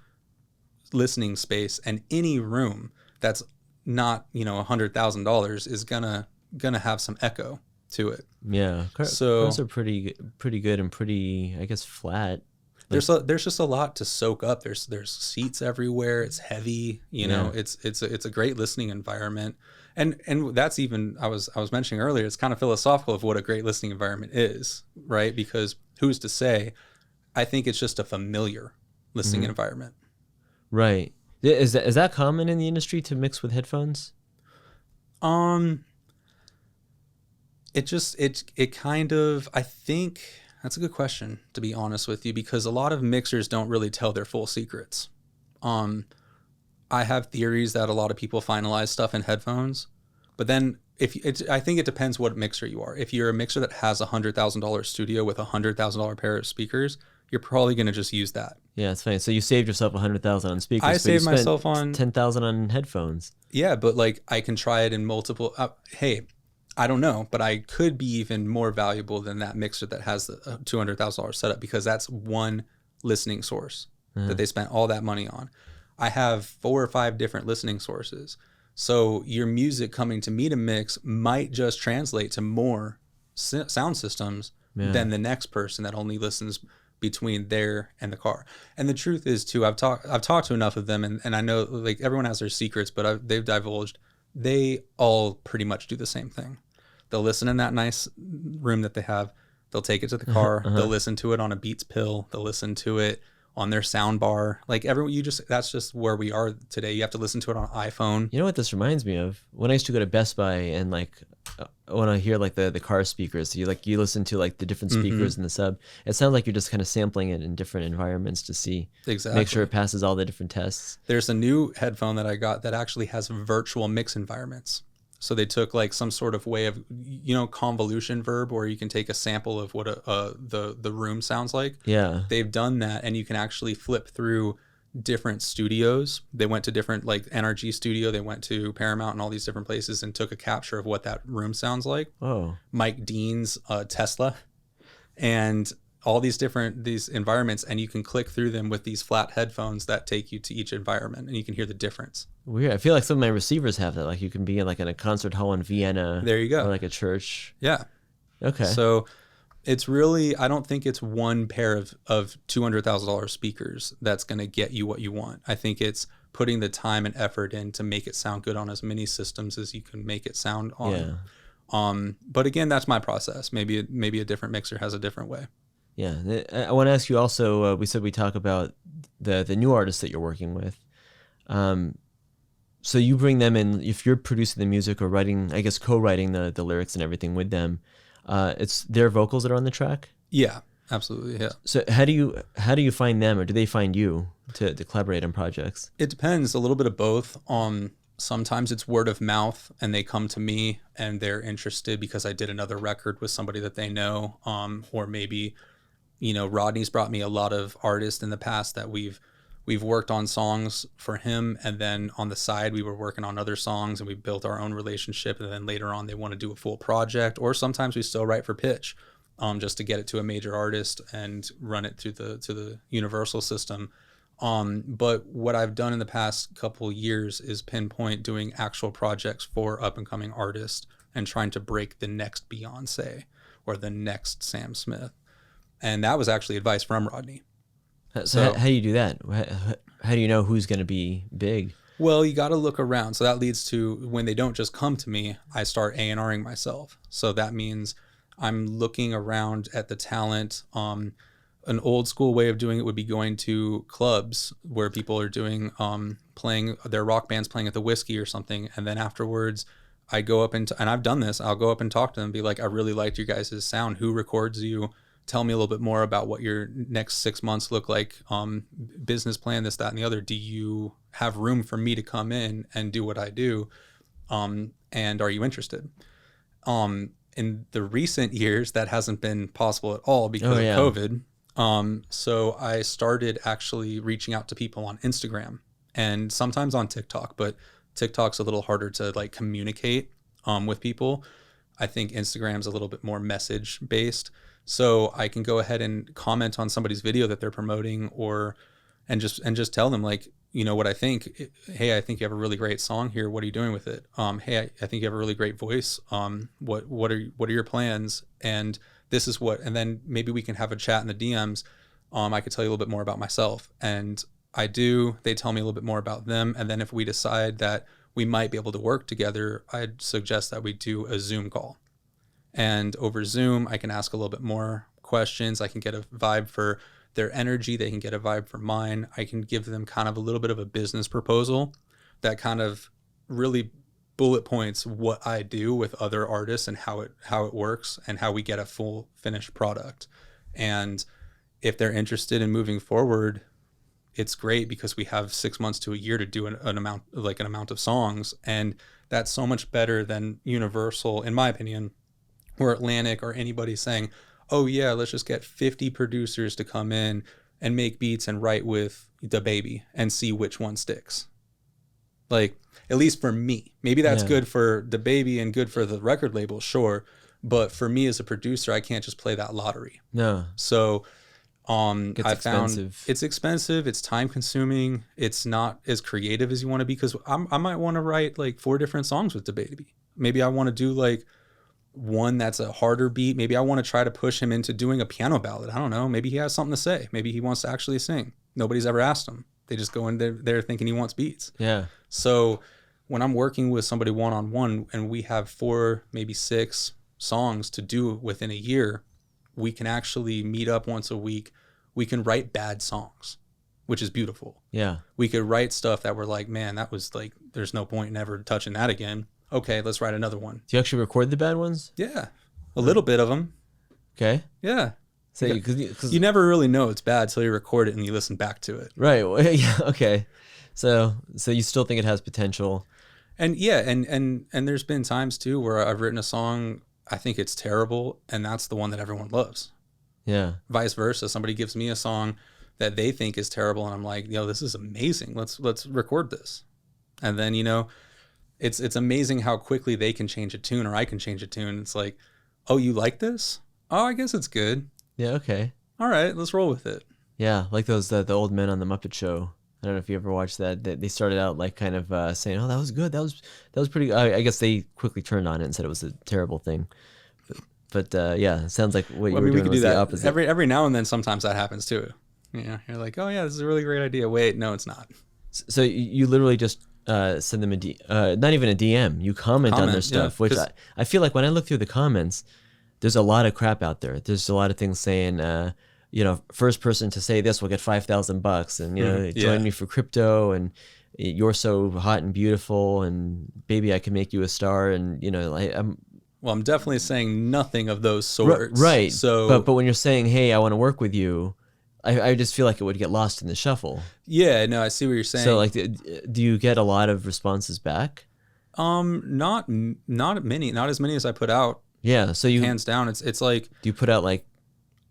listening space, and any room that's not $100,000 is gonna have some echo to it. Yeah, cars are pretty good and pretty, I guess, flat. There's just a lot to soak up. There's seats everywhere. It's heavy. It's a great listening environment. And that's even I was mentioning earlier. It's kind of philosophical of what a great listening environment is, right? Because who's to say? I think it's just a familiar listening environment. Right. Is that common in the industry to mix with headphones? It kind of, I think that's a good question, to be honest with you, because a lot of mixers don't really tell their full secrets. I have theories that a lot of people finalize stuff in headphones, but then I think it depends what mixer you are. If you're a mixer that has $100,000 studio with $100,000 pair of speakers, you're probably going to just use that. Yeah, it's funny. So you saved yourself $100,000 on speakers. I saved myself on $10,000 on headphones. Yeah, but like I can try it in multiple. Hey, I don't know, but I could be even more valuable than that mixer that has the $200,000 setup, because that's one listening source that they spent all that money on. I have 4 or 5 different listening sources. So your music coming to me to mix might just translate to more sound systems than the next person that only listens between there and the car. And the truth is too, I've talked to enough of them, and I know like everyone has their secrets, but they've divulged they all pretty much do the same thing. They'll listen in that nice room that they have. They'll take it to the car. They'll listen to it on a Beats pill. They'll listen to it on their sound bar. Like everyone, that's just where we are today. You have to listen to it on an iPhone. You know what this reminds me of? When I used to go to Best Buy and like when I hear like the car speakers, you listen to like the different speakers in the sub. It sounds like you're just kind of sampling it in different environments to see Exactly. make sure it passes all the different tests. There's a new headphone that I got that actually has virtual mix environments. So they took like some sort of way of, convolution verb where you can take a sample of what the room sounds like. Yeah. They've done that, and you can actually flip through different studios. They went to different, like NRG studio, they went to Paramount and all these different places and took a capture of what that room sounds like. Oh. Mike Dean's Tesla, and all these environments, and you can click through them with these flat headphones that take you to each environment, and you can hear the difference. Weird. I feel like some of my receivers have that. Like you can be in like in a concert hall in Vienna. There you go. Or like a church. Yeah. Okay. So it's really, I don't think it's one pair of $200,000 speakers that's going to get you what you want. I think it's putting the time and effort in to make it sound good on as many systems as you can make it sound on. Yeah. But again, that's my process. Maybe a different mixer has a different way. Yeah. I want to ask you also, we said we talk about the new artists that you're working with. So you bring them in, if you're producing the music or writing, I guess co-writing the lyrics and everything with them, it's their vocals that are on the track? Yeah, absolutely. Yeah. So how do you find them, or do they find you to collaborate on projects? It depends, a little bit of both. Sometimes it's word of mouth and they come to me and they're interested because I did another record with somebody that they know. Or maybe, Rodney's brought me a lot of artists in the past that we've worked on songs for him, and then on the side we were working on other songs and we built our own relationship, and then later on they want to do a full project, or sometimes we still write for pitch, just to get it to a major artist and run it through to the Universal system. But what I've done in the past couple years is pinpoint doing actual projects for up and coming artists and trying to break the next Beyonce or the next Sam Smith. And that was actually advice from Rodney. So how do you do that? How do you know who's going to be big? Well, you got to look around. So that leads to, when they don't just come to me, I start A&Ring myself. So that means I'm looking around at the talent. An old school way of doing it would be going to clubs where people are doing, playing their rock bands, playing at the Whiskey or something. And then afterwards I go up and I've done this, I'll go up and talk to them and be like, I really liked your guys' sound. Who records you? Tell me a little bit more about what your next 6 months look like. Business plan, this, that, and the other. Do you have room for me to come in and do what I do? And are you interested? In the recent years, that hasn't been possible at all because of COVID. So I started actually reaching out to people on Instagram and sometimes on TikTok, but TikTok's a little harder to like communicate with people. I think Instagram's a little bit more message based. So I can go ahead and comment on somebody's video that they're promoting, and just tell them, like, what I think. Hey, I think you have a really great song here. What are you doing with it? Hey, I think you have a really great voice. What are your plans? And this is what, and then maybe we can have a chat in the DMs. I could tell you a little bit more about myself, and they tell me a little bit more about them. And then if we decide that we might be able to work together, I'd suggest that we do a Zoom call. And over Zoom, I can ask a little bit more questions. I can get a vibe for their energy. They can get a vibe for mine. I can give them kind of a little bit of a business proposal that kind of really bullet points what I do with other artists and how it works and how we get a full finished product. And if they're interested in moving forward, it's great because we have 6 months to a year to do an amount of songs. And that's so much better than Universal, in my opinion, or Atlantic or anybody saying, oh yeah, let's just get 50 producers to come in and make beats and write with DaBaby and see which one sticks. Like, at least for me, maybe that's good for DaBaby and good for the record label, sure. But for me as a producer, I can't just play that lottery. No. So I found expensive. it's expensive. It's time consuming. It's not as creative as you want to be, because I might want to write like 4 different songs with DaBaby. Maybe I want to do like one that's a harder beat. Maybe I want to try to push him into doing a piano ballad. I don't know. Maybe he has something to say. Maybe he wants to actually sing. Nobody's ever asked him. They just go in there thinking he wants beats. Yeah. So when I'm working with somebody one-on-one and we have 4, maybe 6 songs to do within a year, we can actually meet up once a week. We can write bad songs. which is beautiful. Yeah. We could write stuff that we're like, man, that was like, there's no point in ever touching that again. Okay, let's write another one. Do you actually record the bad ones? Yeah, a little bit of them. Okay. Yeah. So You never really know it's bad till you record it and you listen back to it. right. Yeah. Okay. So you still think it has potential? And yeah, and there's been times too where I've written a song, I think it's terrible, and that's the one that everyone loves. Yeah. Vice versa, somebody gives me a song that they think is terrible, and I'm like, this is amazing. Let's record this. And then it's amazing how quickly they can change a tune, or I can change a tune. It's like, oh, you like this? Oh, I guess it's good. Yeah. Okay. All right, let's roll with it. Yeah, like those the old men on the Muppet Show. I don't know if you ever watched that. They started out like kind of saying, "Oh, that was good. That was pretty." I guess they quickly turned on it and said it was a terrible thing. But yeah, it sounds like what you were doing was the opposite. Every now and then, sometimes that happens too. You're like, "Oh yeah, this is a really great idea." Wait, no, it's not. So you literally just send them not even a DM. You comment on their stuff, which I feel like when I look through the comments, there's a lot of crap out there. There's a lot of things saying, first person to say this will get $5,000, and join me for crypto, and you're so hot and beautiful, and baby, I can make you a star, and I'm definitely saying nothing of those sorts. Right. So, but when you're saying, hey, I want to work with you, I just feel like it would get lost in the shuffle. Yeah, no, I see what you're saying. So like, do you get a lot of responses back? Not many, not as many as I put out. Yeah. So you hands down, it's like, do you put out like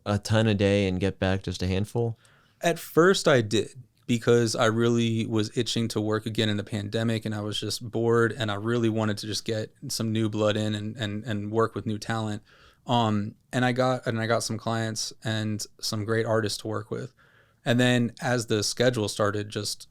a ton a day and get back just a handful? At first I did, because I really was itching to work again in the pandemic, and I was just bored, and I really wanted to just get some new blood in and work with new talent. And I got some clients and some great artists to work with. And then as the schedule started just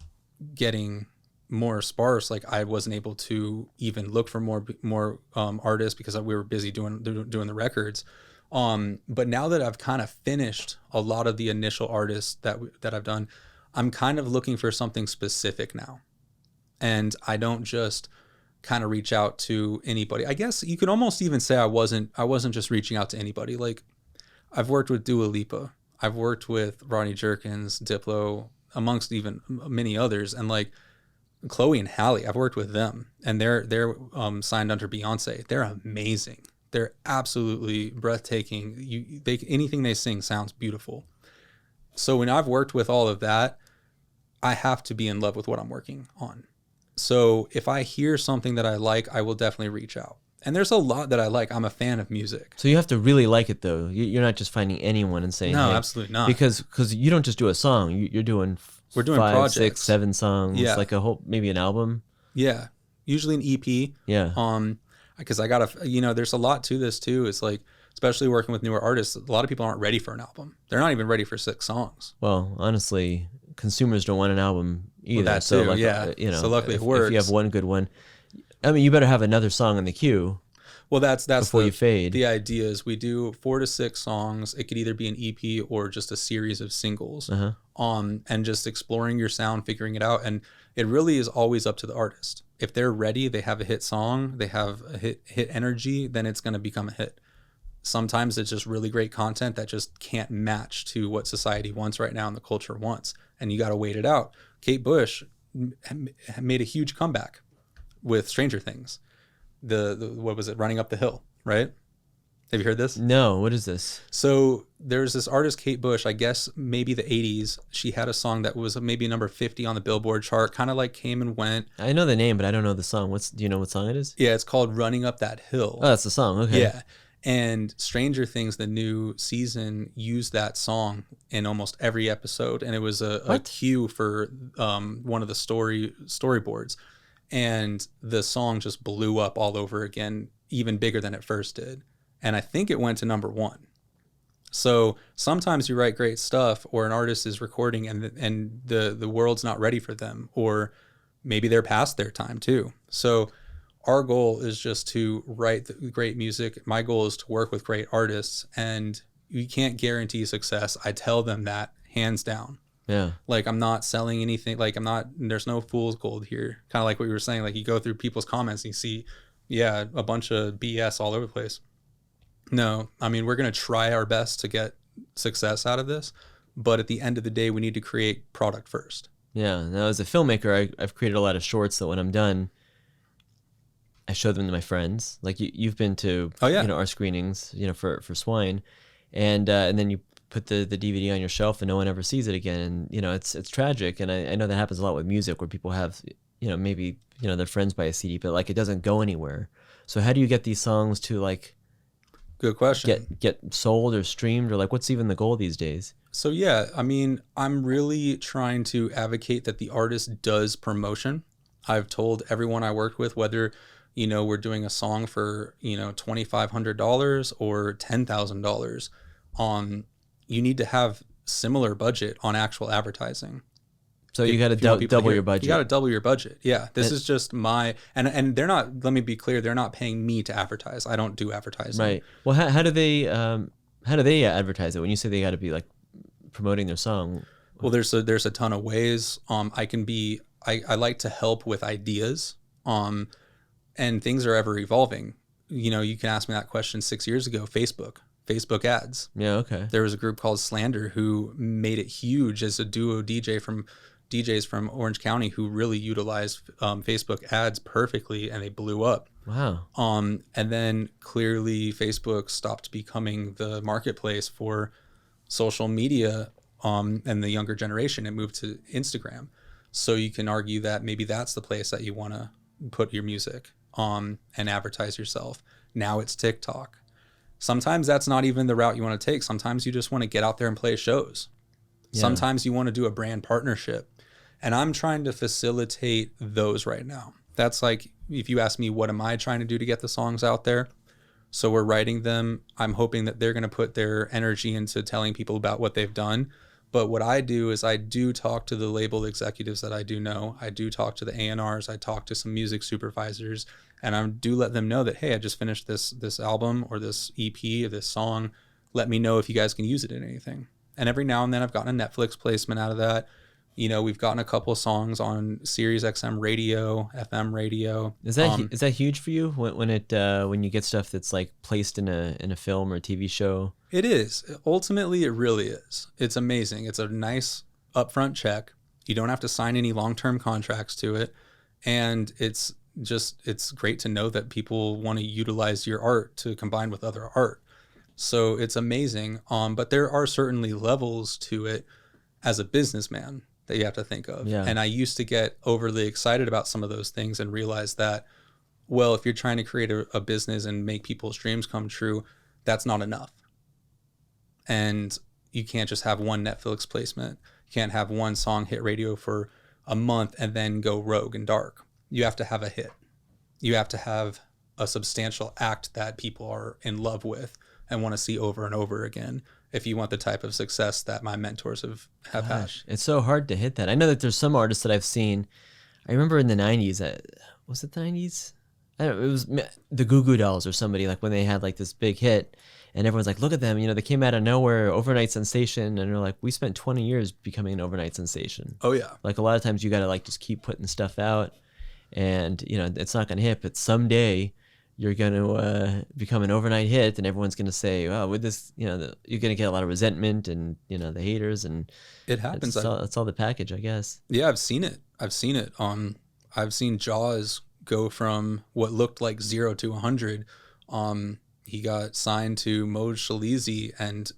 getting more sparse, like I wasn't able to even look for more artists because we were busy doing the records. But now that I've kind of finished a lot of the initial artists that I've done, I'm kind of looking for something specific now. And I don't just kind of reach out to anybody. I guess you could almost even say I wasn't just reaching out to anybody. Like, I've worked with Dua Lipa, I've worked with Rodney Jerkins, Diplo, amongst even many others, and like Chloe and Halle, I've worked with them, and they're signed under Beyonce. They're amazing. They're absolutely breathtaking. Anything they sing sounds beautiful. So when I've worked with all of that, I have to be in love with what I'm working on. So if I hear something that I like, I will definitely reach out. And there's a lot that I like. I'm a fan of music. So you have to really like it, though. You're not just finding anyone and saying, no, hey, absolutely not. Because you don't just do a song. You're doing we're doing 5, projects. 6, 7 songs, yeah. like maybe an album. Yeah, usually an EP. Yeah. Because I gotta, there's a lot to this too. It's like, especially working with newer artists, a lot of people aren't ready for an album. They're not even ready for 6 songs. Well, honestly, consumers don't want an album either. Well, that so too, like, yeah. So luckily it works. If you have one good one, I mean, you better have another song in the queue. Well, that's before you fade. The idea is we do 4 to 6 songs. It could either be an EP or just a series of singles. Uh-huh. And just exploring your sound, figuring it out. And it really is always up to the artist. If they're ready, they have a hit song, they have a hit energy, then it's going to become a hit. Sometimes it's just really great content that just can't match to what society wants right now and the culture wants. And you got to wait it out. Kate Bush made a huge comeback with Stranger Things. The what was it? Running Up the Hill, right? Have you heard this? No, what is this? So there's this artist, Kate Bush, I guess maybe the 80s. She had a song that was maybe number 50 on the Billboard chart, kind of like came and went. I know the name, but I don't know the song. Do you know what song it is? Yeah, it's called Running Up That Hill. Oh, that's the song. Okay. Yeah. And Stranger Things, the new season, used that song in almost every episode. And it was a cue for one of the storyboards. And the song just blew up all over again, even bigger than it first did. And I think it went to number 1. So sometimes you write great stuff, or an artist is recording and the world's not ready for them, or maybe they're past their time too. So our goal is just to write the great music. My goal is to work with great artists, and you can't guarantee success. I tell them that hands down. Yeah. Like, I'm not selling anything. Like, there's no fool's gold here. Kind of like what you were saying. Like, you go through people's comments and you see, yeah, a bunch of BS all over the place. No, I mean, we're going to try our best to get success out of this, but at the end of the day, we need to create product first. Yeah. Now, as a filmmaker, I've created a lot of shorts that when I'm done, I show them to my friends. Like you've been to, Oh, yeah. our screenings, for Swine, and then you put the DVD on your shelf and no one ever sees it again. And it's tragic. And I know that happens a lot with music where people have, maybe their friends buy a CD, but like it doesn't go anywhere. So how do you get these songs to like? Good question. Get sold or streamed, or like what's even the goal these days? So yeah, I mean, I'm really trying to advocate that the artist does promotion. I've told everyone I worked with, whether we're doing a song for $2,500 or $10,000, you need to have similar budget on actual advertising. So you got to double your budget. You got to double your budget. Yeah, this is just and they're not. Let me be clear. They're not paying me to advertise. I don't do advertising. Right. Well, how do they advertise it? When you say they got to be like promoting their song. Well, there's a ton of ways. I like to help with ideas. And things are ever evolving. You can ask me that question 6 years ago. Facebook ads. Yeah. Okay. There was a group called Slander who made it huge as a duo DJs from Orange County who really utilized Facebook ads perfectly, and they blew up. Wow. And then clearly Facebook stopped becoming the marketplace for social media and the younger generation. It moved to Instagram. So you can argue that maybe that's the place that you want to put your music and advertise yourself. Now it's TikTok. Sometimes that's not even the route you want to take. Sometimes you just want to get out there and play shows. Yeah. Sometimes you want to do a brand partnership. And I'm trying to facilitate those right now. That's like, if you ask me, what am I trying to do to get the songs out there? So we're writing them. I'm hoping that they're going to put their energy into telling people about what they've done. But what I do is I do talk to the label executives that I do know. I do talk to the A&Rs. I talk to some music supervisors, and I do let them know that, hey, I just finished this album or this EP or this song. Let me know if you guys can use it in anything. And every now and then I've gotten a Netflix placement out of that. We've gotten a couple of songs on Sirius XM radio, FM radio. Is that huge for you when you get stuff that's like placed in a film or a TV show? It is. Ultimately, it really is. It's amazing. It's a nice upfront check. You don't have to sign any long-term contracts to it, and it's great to know that people want to utilize your art to combine with other art. So it's amazing. But there are certainly levels to it as a businessman that you have to think of. Yeah. And I used to get overly excited about some of those things and realize that, well, if you're trying to create a business and make people's dreams come true, that's not enough. And you can't just have one Netflix placement. You can't have one song hit radio for a month and then go rogue and dark. You have to have a hit. You have to have a substantial act that people are in love with and want to see over and over again if you want the type of success that my mentors have had. It's so hard to hit that. I know that there's some artists that I've seen. I remember in the 90s, was it the 90s? I don't know, it was the Goo Goo Dolls or somebody, like when they had like this big hit and everyone's like, look at them, they came out of nowhere, overnight sensation, and they're like, we spent 20 years becoming an overnight sensation. Oh yeah. Like a lot of times you got to like just keep putting stuff out and it's not going to hit, but someday you're going to become an overnight hit and everyone's going to say, oh, with this, you're going to get a lot of resentment and, the haters, and it happens. It's all the package, I guess. Yeah, I've seen it. I've seen Jaws go from what looked like 0 to 100. He got signed to Moj Shalizi and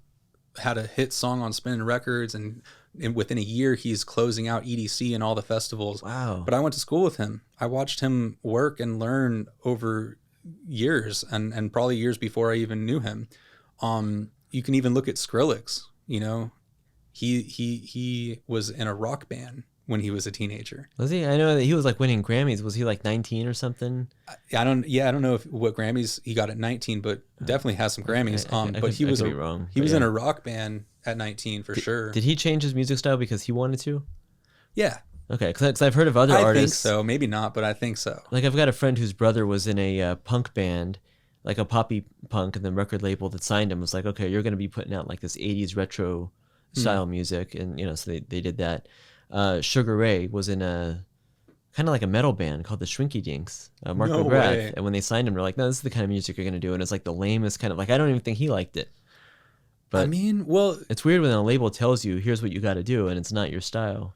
had a hit song on Spinnin' Records, and within a year he's closing out EDC and all the festivals. Wow. But I went to school with him. I watched him work and learn over years and probably years before I even knew him. You can even look at Skrillex. He was in a rock band when he was a teenager. Was he? I know that he was like winning Grammys. Was he like 19 or something? I don't know what Grammys he got at 19, but definitely has some Grammys. But he was in a rock band at 19 for sure. Did he change his music style because he wanted to? Yeah. Okay, because I've heard of other artists. I think so. Maybe not, but I think so. Like I've got a friend whose brother was in a punk band, like a poppy punk, and the record label that signed him was like, okay, you're going to be putting out like this 80s retro style music. And, so they did that. Sugar Ray was in a kind of like a metal band called the Shrinky Dinks, Mark No McGrath. way. And when they signed him, they're like, no, this is the kind of music you're going to do. And it's like the lamest kind of, like, I don't even think he liked it. But I mean, well, it's weird when a label tells you, here's what you got to do, and it's not your style.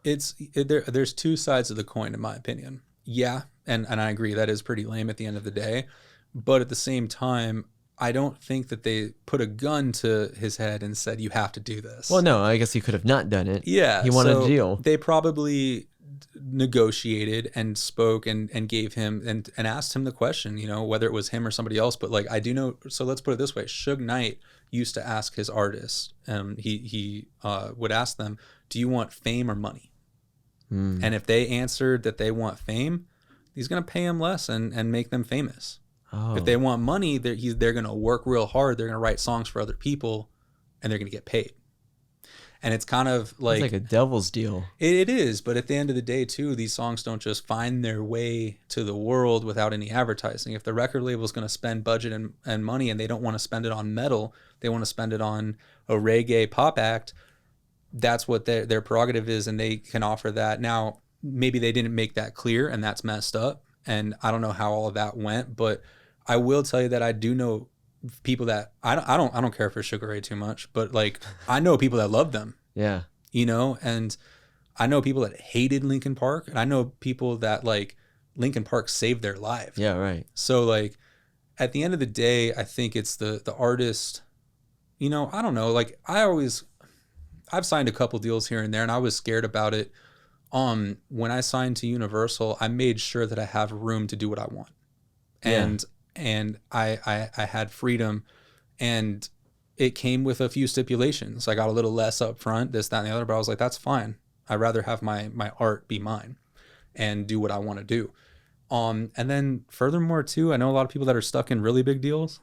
there's two sides of the coin, in my opinion. Yeah, and I agree that is pretty lame at the end of the day. But at the same time, I don't think that they put a gun to his head and said, you have to do this. Well, no, I guess he could have not done it. Yeah. He wanted so a deal. They probably negotiated and spoke and gave him and asked him the question, whether it was him or somebody else. But like, I do know, so let's put it this way. Suge Knight used to ask his artists, he would ask them, do you want fame or money? And if they answered that they want fame, he's going to pay them less and make them famous. Oh. If they want money, they're going to work real hard. They're going to write songs for other people, and they're going to get paid. And it's kind of like... It's like a devil's deal. It is, but at the end of the day, too, these songs don't just find their way to the world without any advertising. If the record label is going to spend budget and money and they don't want to spend it on metal, they want to spend it on a reggae pop act, that's what their prerogative is, and they can offer that. Now, maybe they didn't make that clear, and that's messed up, and I don't know how all of that went, but I will tell you that I do know people that I don't care for Sugar Ray too much, but like I know people that love them. Yeah. And I know people that hated Linkin Park, and I know people that like Linkin Park saved their lives. Yeah, right. So like at the end of the day, I think it's the artist, I don't know, like I've signed a couple deals here and there, and I was scared about it. When I signed to Universal, I made sure that I have room to do what I want. And I had freedom, and it came with a few stipulations. I got a little less up front, this, that, and the other, but I was like, that's fine. I'd rather have my art be mine and do what I want to do. And then furthermore too, I know a lot of people that are stuck in really big deals.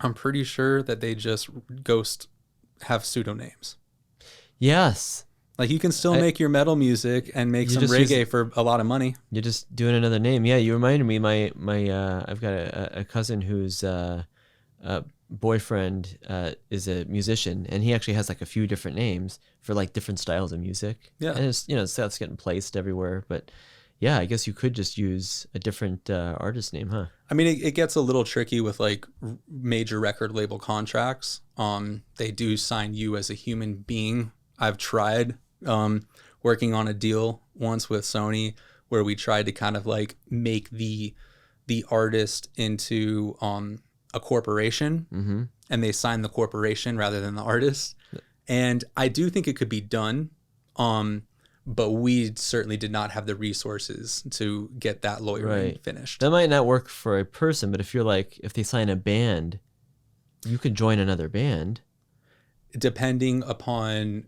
I'm pretty sure that they just have pseudonames. Yes. Like you can still make your metal music and make some reggae for a lot of money. You're just doing another name. Yeah, you reminded me. I've got a cousin whose boyfriend is a musician, and he actually has like a few different names for like different styles of music. Yeah, and it's stuff's getting placed everywhere. But yeah, I guess you could just use a different artist name, huh? I mean, it gets a little tricky with like major record label contracts. They do sign you as a human being. I've tried working on a deal once with Sony where we tried to kind of like make the artist into a corporation, and they signed the corporation rather than the artist. And I do think it could be done, but we certainly did not have the resources to get that lawyering finished. That might not work for a person, but if they sign a band, you could join another band. Depending upon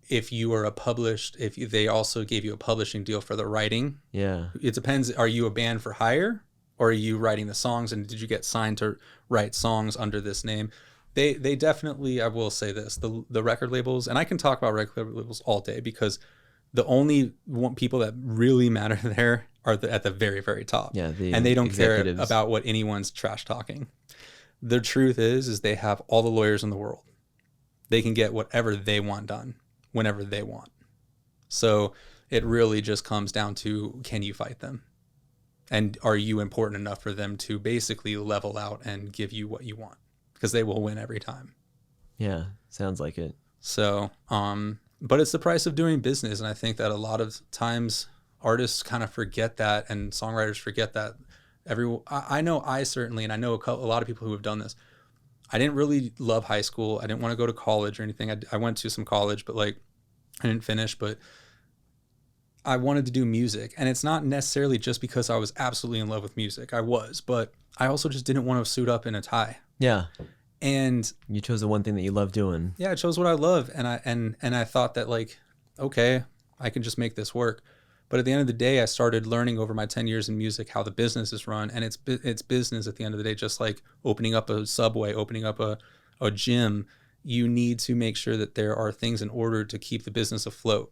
if you are if they also gave you a publishing deal for the writing. Yeah. It depends. Are you a band for hire, or are you writing the songs, and did you get signed to write songs under this name? They definitely, I will say this, the record labels, and I can talk about record labels all day because the only people that really matter there are at the very, very top. Yeah. And they don't care about what anyone's trash talking. The truth is they have all the lawyers in the world. They can get whatever they want done whenever they want. So it really just comes down to, can you fight them? And are you important enough for them to basically level out and give you what you want? Because they will win every time. Yeah, sounds like it. So, but it's the price of doing business. And I think that a lot of times artists kind of forget that, and songwriters forget that. I know I certainly, and I know a lot of people who have done this. I didn't really love high school. I didn't want to go to college or anything. I went to some college, but like I didn't finish, but I wanted to do music. And it's not necessarily just because I was absolutely in love with music. I was, but I also just didn't want to suit up in a tie. Yeah. And you chose the one thing that you love doing. Yeah, I chose what I love. And I thought that like, okay, I can just make this work. But at the end of the day, I started learning over my 10 years in music how the business is run. And it's business at the end of the day, just like opening up a Subway, opening up a gym. You need to make sure that there are things in order to keep the business afloat.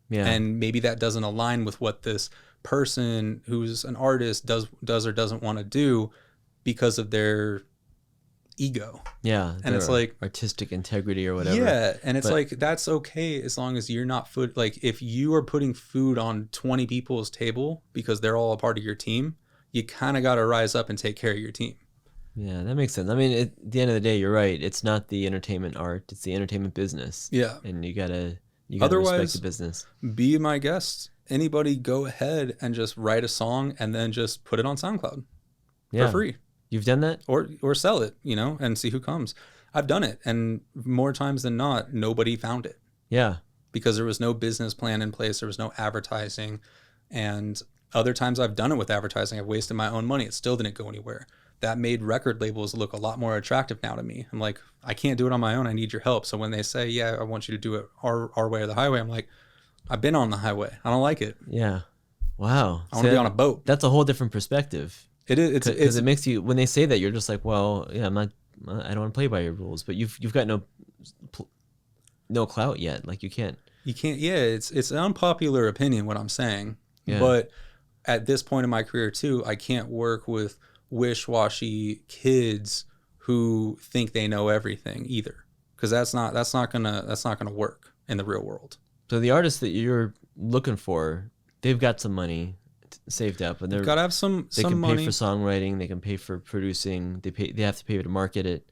Yeah. And maybe that doesn't align with what this person who's an artist does or doesn't want to do because of their ego. Yeah. And it's like artistic integrity or whatever. Yeah. And it's like, that's okay as long as you're not like if you are putting food on 20 people's table because they're all a part of your team, you kind of got to rise up and take care of your team. Yeah, that makes sense. I mean, at the end of the day, you're right. It's not the entertainment art; it's the entertainment business. Yeah. And you gotta respect the Otherwise, business. be my guest. Anybody go ahead and just write a song and then just put it on SoundCloud for Yeah, free, you've done that. or sell it, and see who comes. I've done it, and more times than not, nobody found it Yeah, because there was no business plan in place. There was no advertising, and other times I've done it with advertising. I've wasted my own money. It still didn't go anywhere. That made record labels look a lot more attractive now to me. I'm like, I can't do it on my own. I need your help. So when they say, yeah, I want you to do it our way or the highway, I'm like, I've been on the highway. I don't like it. yeah. Wow. I want to be on a boat. That's a whole different perspective. It is. Because it makes you, when they say that, you're just like, well, yeah, I don't want to play by your rules. But you've got no clout yet. Like you can't. You can't. Yeah, it's an unpopular opinion what I'm saying. Yeah. But at this point in my career too, I can't work with wish-washy kids who think they know everything either, because that's not gonna work in the real world. So the artists that you're looking for, they've got some money saved up, and You've got to have some money. Pay for songwriting, they can pay for producing, they have to pay to market it.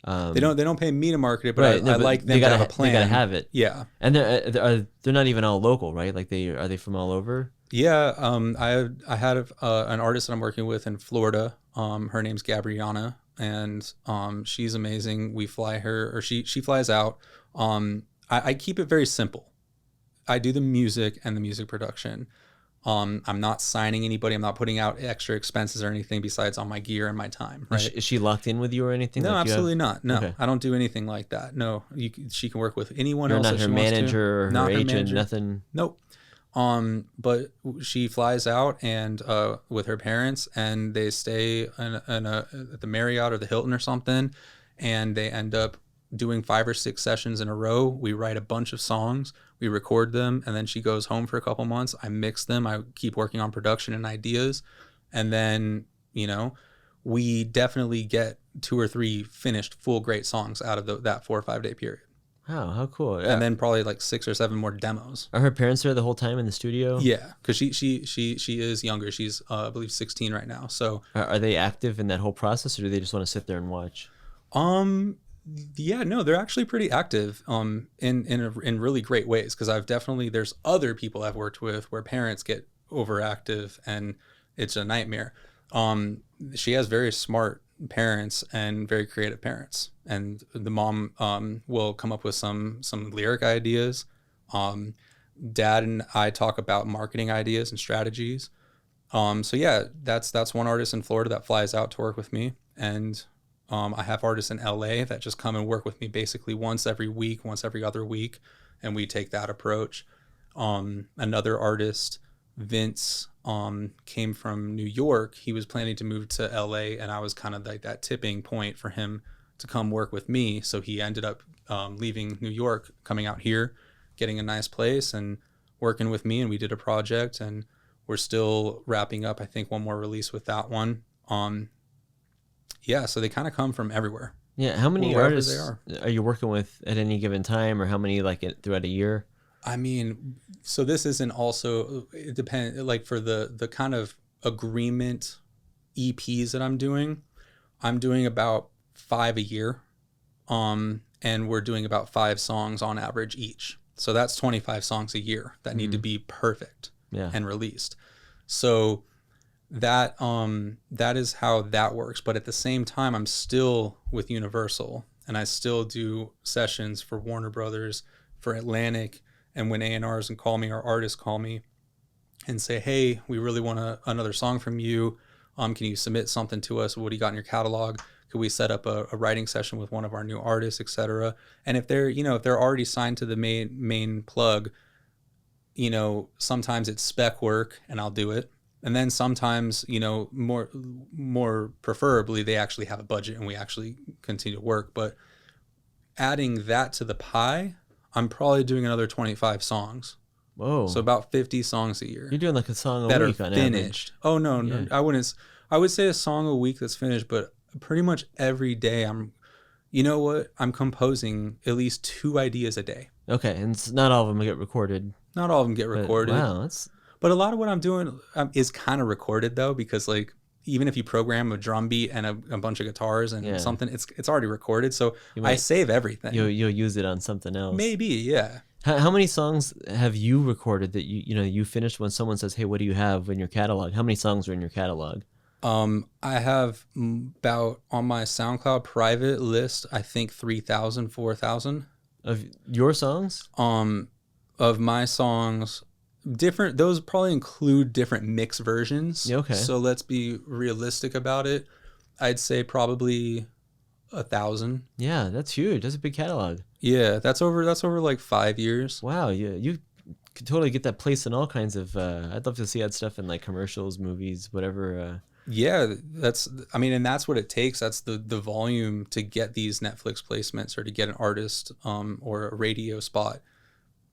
They don't pay me to market it, but right, I like them to have a plan. They gotta have it. Yeah, and they're not even all local, right? Like are they from all over? Yeah, I had an artist that I'm working with in Florida. Her name's Gabriana, and she's amazing. We fly her, or she flies out. I keep it very simple. I do the music and the music production. I'm not signing anybody. I'm not putting out extra expenses or anything besides on my gear and my time. Right? Is she locked in with you or anything? No, like absolutely not. No, okay. I don't do anything like that. No, she can work with anyone You're else. not her manager or her agent. Manager. Nothing. Nope. But she flies out and with her parents, and they stay at the Marriott or the Hilton or something, and they end up doing 5 or 6 sessions in a row. We write a bunch of songs, we record them, and then she goes home for a couple months. I mix them, I keep working on production and ideas, and then we definitely get 2 or 3 finished full great songs out of that 4 or 5 day period. Wow, how cool! And then probably like 6 or 7 more demos. Are her parents there the whole time in the studio? Yeah, because she is younger. She's I believe 16 right now. So are they active in that whole process, or do they just want to sit there and watch? Yeah, no, they're actually pretty active in really great ways, because there's other people I've worked with where parents get overactive and it's a nightmare. She has very smart parents and very creative parents, and the mom will come up with some lyric ideas. Dad and I talk about marketing ideas and strategies. So yeah, that's one artist in Florida that flies out to work with me, and I have artists in LA that just come and work with me basically once every week, once every other week, and we take that approach. Another artist, Vince, came from New York. He was planning to move to LA, and I was kind of like that tipping point for him to come work with me. So he ended up leaving New York, coming out here, getting a nice place and working with me, and we did a project, and we're still wrapping up, I think, one more release with that one. Yeah, so they kind of come from everywhere. Yeah, how many Wherever artists they are you working with at any given time, or how many throughout a year? I mean, so this isn't also, it depends, like for the kind of agreement EPs that I'm doing about 5 a year. And we're doing about 5 songs on average each. So that's 25 songs a year that need to be perfect and released. So that is how that works. But at the same time, I'm still with Universal, and I still do sessions for Warner Brothers, for Atlantic. And when A&Rs and call me, or artists call me and say, hey, we really want another song from you. Can you submit something to us? What do you got in your catalog? Could we set up a writing session with one of our new artists, etc.? And if they're already signed to the main plug, sometimes it's spec work and I'll do it. And then sometimes, more preferably, they actually have a budget and we actually continue to work. But adding that to the pie, I'm probably doing another 25 songs. Whoa. So about 50 songs a year. You're doing like a song a that week are on finished. average. Oh, no, Yeah. no. I wouldn't. I would say a song a week that's finished, but pretty much every day I'm composing at least 2 ideas a day. Okay, and not all of them get recorded. Not all of them get recorded. Wow, that's... But a lot of what I'm doing is kind of recorded, though, because like even if you program a drum beat and a bunch of guitars and something, it's already recorded. So I save everything. You'll use it on something else. Maybe, yeah. How many songs have you recorded that you finished when someone says, "Hey, what do you have in your catalog?" How many songs are in your catalog? I have about, on my SoundCloud private list, I think 3,000, 4,000 of your songs. Of my songs. Different, those probably include different mix versions. Okay. So let's be realistic about it. I'd say probably 1,000. Yeah, that's huge. That's a big catalog. Yeah, that's over like 5 years. Wow, you could totally get that placed in all kinds of. I'd love to see that stuff in like commercials, movies, whatever. Yeah, and that's what it takes. That's the volume to get these Netflix placements or to get an artist or a radio spot.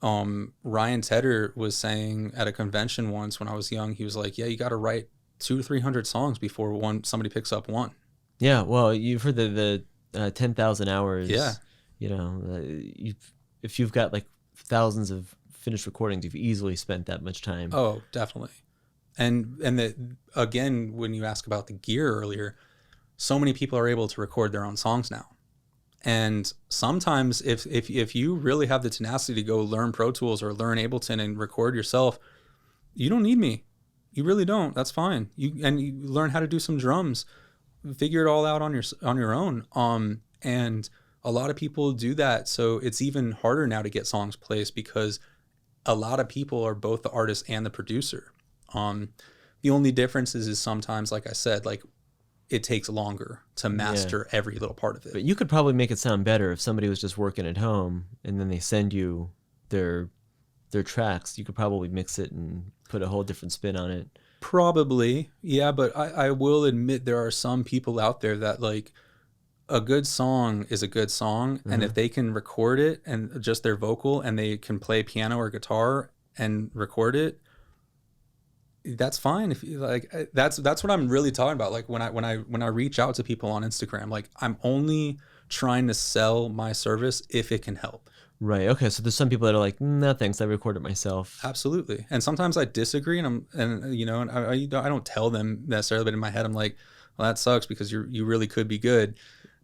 Ryan Tedder was saying at a convention once when I was young, he was like, yeah, you got to write 200 to 300 songs before somebody picks up one. Yeah. Well, you've heard the 10,000 hours. Yeah. If you've got like thousands of finished recordings, you've easily spent that much time. Oh, definitely. And again, when you ask about the gear earlier, so many people are able to record their own songs now. And sometimes if you really have the tenacity to go learn Pro Tools or learn Ableton and record yourself, you don't need me. You really don't. That's fine. You learn how to do some drums, figure it all out on your own. And a lot of people do that. So it's even harder now to get songs placed because a lot of people are both the artist and the producer. The only difference is sometimes, like I said, like it takes longer to master every little part of it. But you could probably make it sound better if somebody was just working at home and then they send you their tracks. You could probably mix it and put a whole different spin on it. Probably, yeah. But I will admit there are some people out there that like a good song is a good song. Mm-hmm. And if they can record it and just their vocal and they can play piano or guitar and record it, that's fine. If you like, that's what I'm really talking about. Like when I reach out to people on Instagram, like I'm only trying to sell my service if it can help. Right. Okay. So there's some people that are like, no, thanks, I record it myself. Absolutely. And sometimes I disagree, and I don't tell them necessarily, but in my head I'm like, well, that sucks because you really could be good,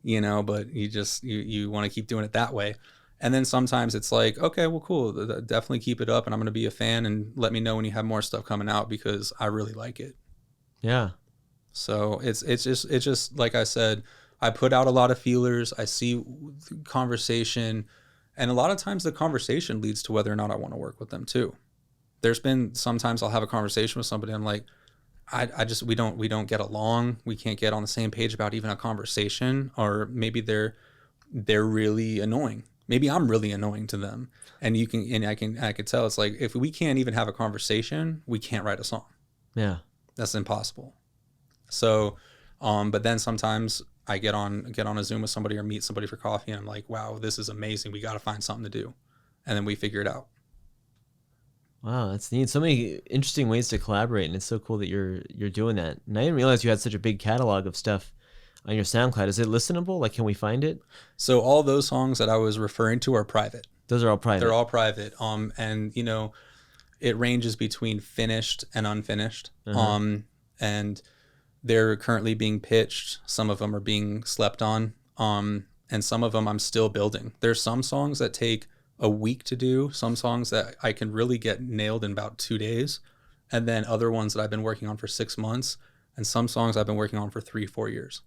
but you want to keep doing it that way. And then sometimes it's like, okay, well, cool. Definitely keep it up. And I'm going to be a fan and let me know when you have more stuff coming out because I really like it. Yeah. So it's just like I said, I put out a lot of feelers. I see conversation, and a lot of times the conversation leads to whether or not I want to work with them too. There's been sometimes I'll have a conversation with somebody. I'm like, we don't get along. We can't get on the same page about even a conversation, or maybe they're really annoying. Maybe I'm really annoying to them, and I could tell. It's like if we can't even have a conversation, we can't write a song. Yeah, that's impossible. So, but then sometimes I get on a Zoom with somebody or meet somebody for coffee, and I'm like, wow, this is amazing. We got to find something to do, and then we figure it out. Wow, that's neat. So many interesting ways to collaborate, and it's so cool that you're doing that. And I didn't realize you had such a big catalog of stuff on your SoundCloud. Is it listenable? Like, can we find it? So all those songs that I was referring to are private. Those are all private. They're all private. And it ranges between finished and unfinished. Uh-huh. And they're currently being pitched. Some of them are being slept on. And some of them I'm still building. There's some songs that take a week to do. Some songs that I can really get nailed in about 2 days. And then other ones that I've been working on for 6 months. And some songs I've been working on for 3-4 years.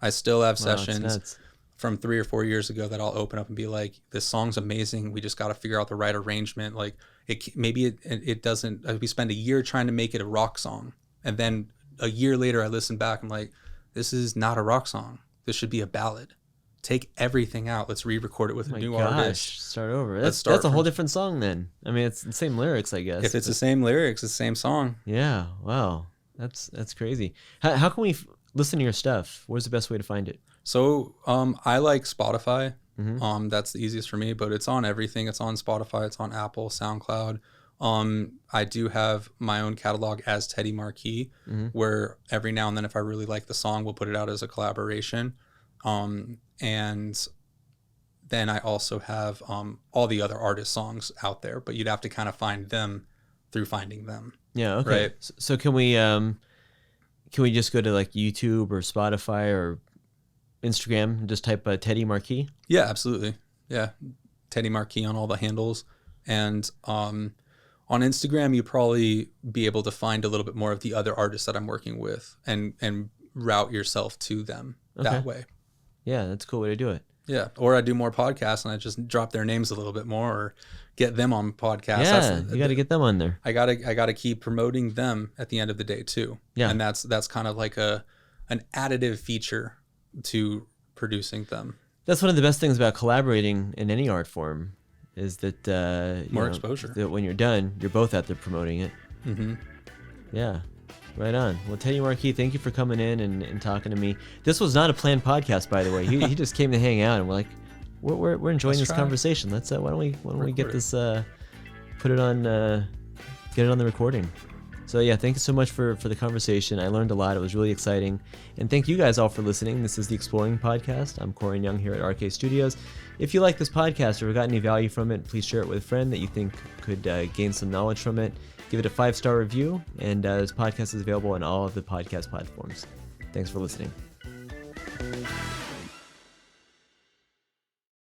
I still have sessions from 3 or 4 years ago that I'll open up and be like, this song's amazing. We just got to figure out the right arrangement. Like it doesn't, we spend a year trying to make it a rock song. And then a year later I listen back, I'm like, this is not a rock song. This should be a ballad. Take everything out. Let's re-record it with a new artist. Start over. That's a whole different song then. I mean, it's the same lyrics, I guess. If it's the same lyrics, it's the same song. Yeah. Wow. That's crazy. How can we listen to your stuff? Where's the best way to find it? So I like Spotify. Mm-hmm. That's the easiest for me, but it's on everything. It's on Spotify. It's on Apple, SoundCloud. I do have my own catalog as Teddy Marquee, mm-hmm. where every now and then if I really like the song, we'll put it out as a collaboration. And then I also have all the other artist songs out there, but you'd have to kind of find them through finding them. Yeah, okay. Right? So can we can we just go to like YouTube or Spotify or Instagram and just type Teddy Marquee? Yeah, absolutely. Yeah. Teddy Marquee on all the handles. And on Instagram, you probably be able to find a little bit more of the other artists that I'm working with and route yourself to them that way. Yeah, that's a cool way to do it. Yeah. Or I do more podcasts and I just drop their names a little bit more or get them on podcasts. Yeah, you got to get them on there. I gotta keep promoting them at the end of the day too. Yeah. And that's kind of like an additive feature to producing them. That's one of the best things about collaborating in any art form is that more exposure. That when you're done, you're both out there promoting it. Mm-hmm. Yeah. Right on. Well, Teddy Marquee, thank you for coming in and talking to me. This was not a planned podcast, by the way. He just came to hang out, and we're like, we're enjoying this conversation. Let's why don't we get this put it on get it on the recording. So yeah, thank you so much for the conversation. I learned a lot. It was really exciting, and thank you guys all for listening. This is the Exploring Podcast. I'm Koren Young here at RK Studios. If you like this podcast or got any value from it, please share it with a friend that you think could gain some knowledge from it. Give it a 5-star review, and this podcast is available on all of the podcast platforms. Thanks for listening.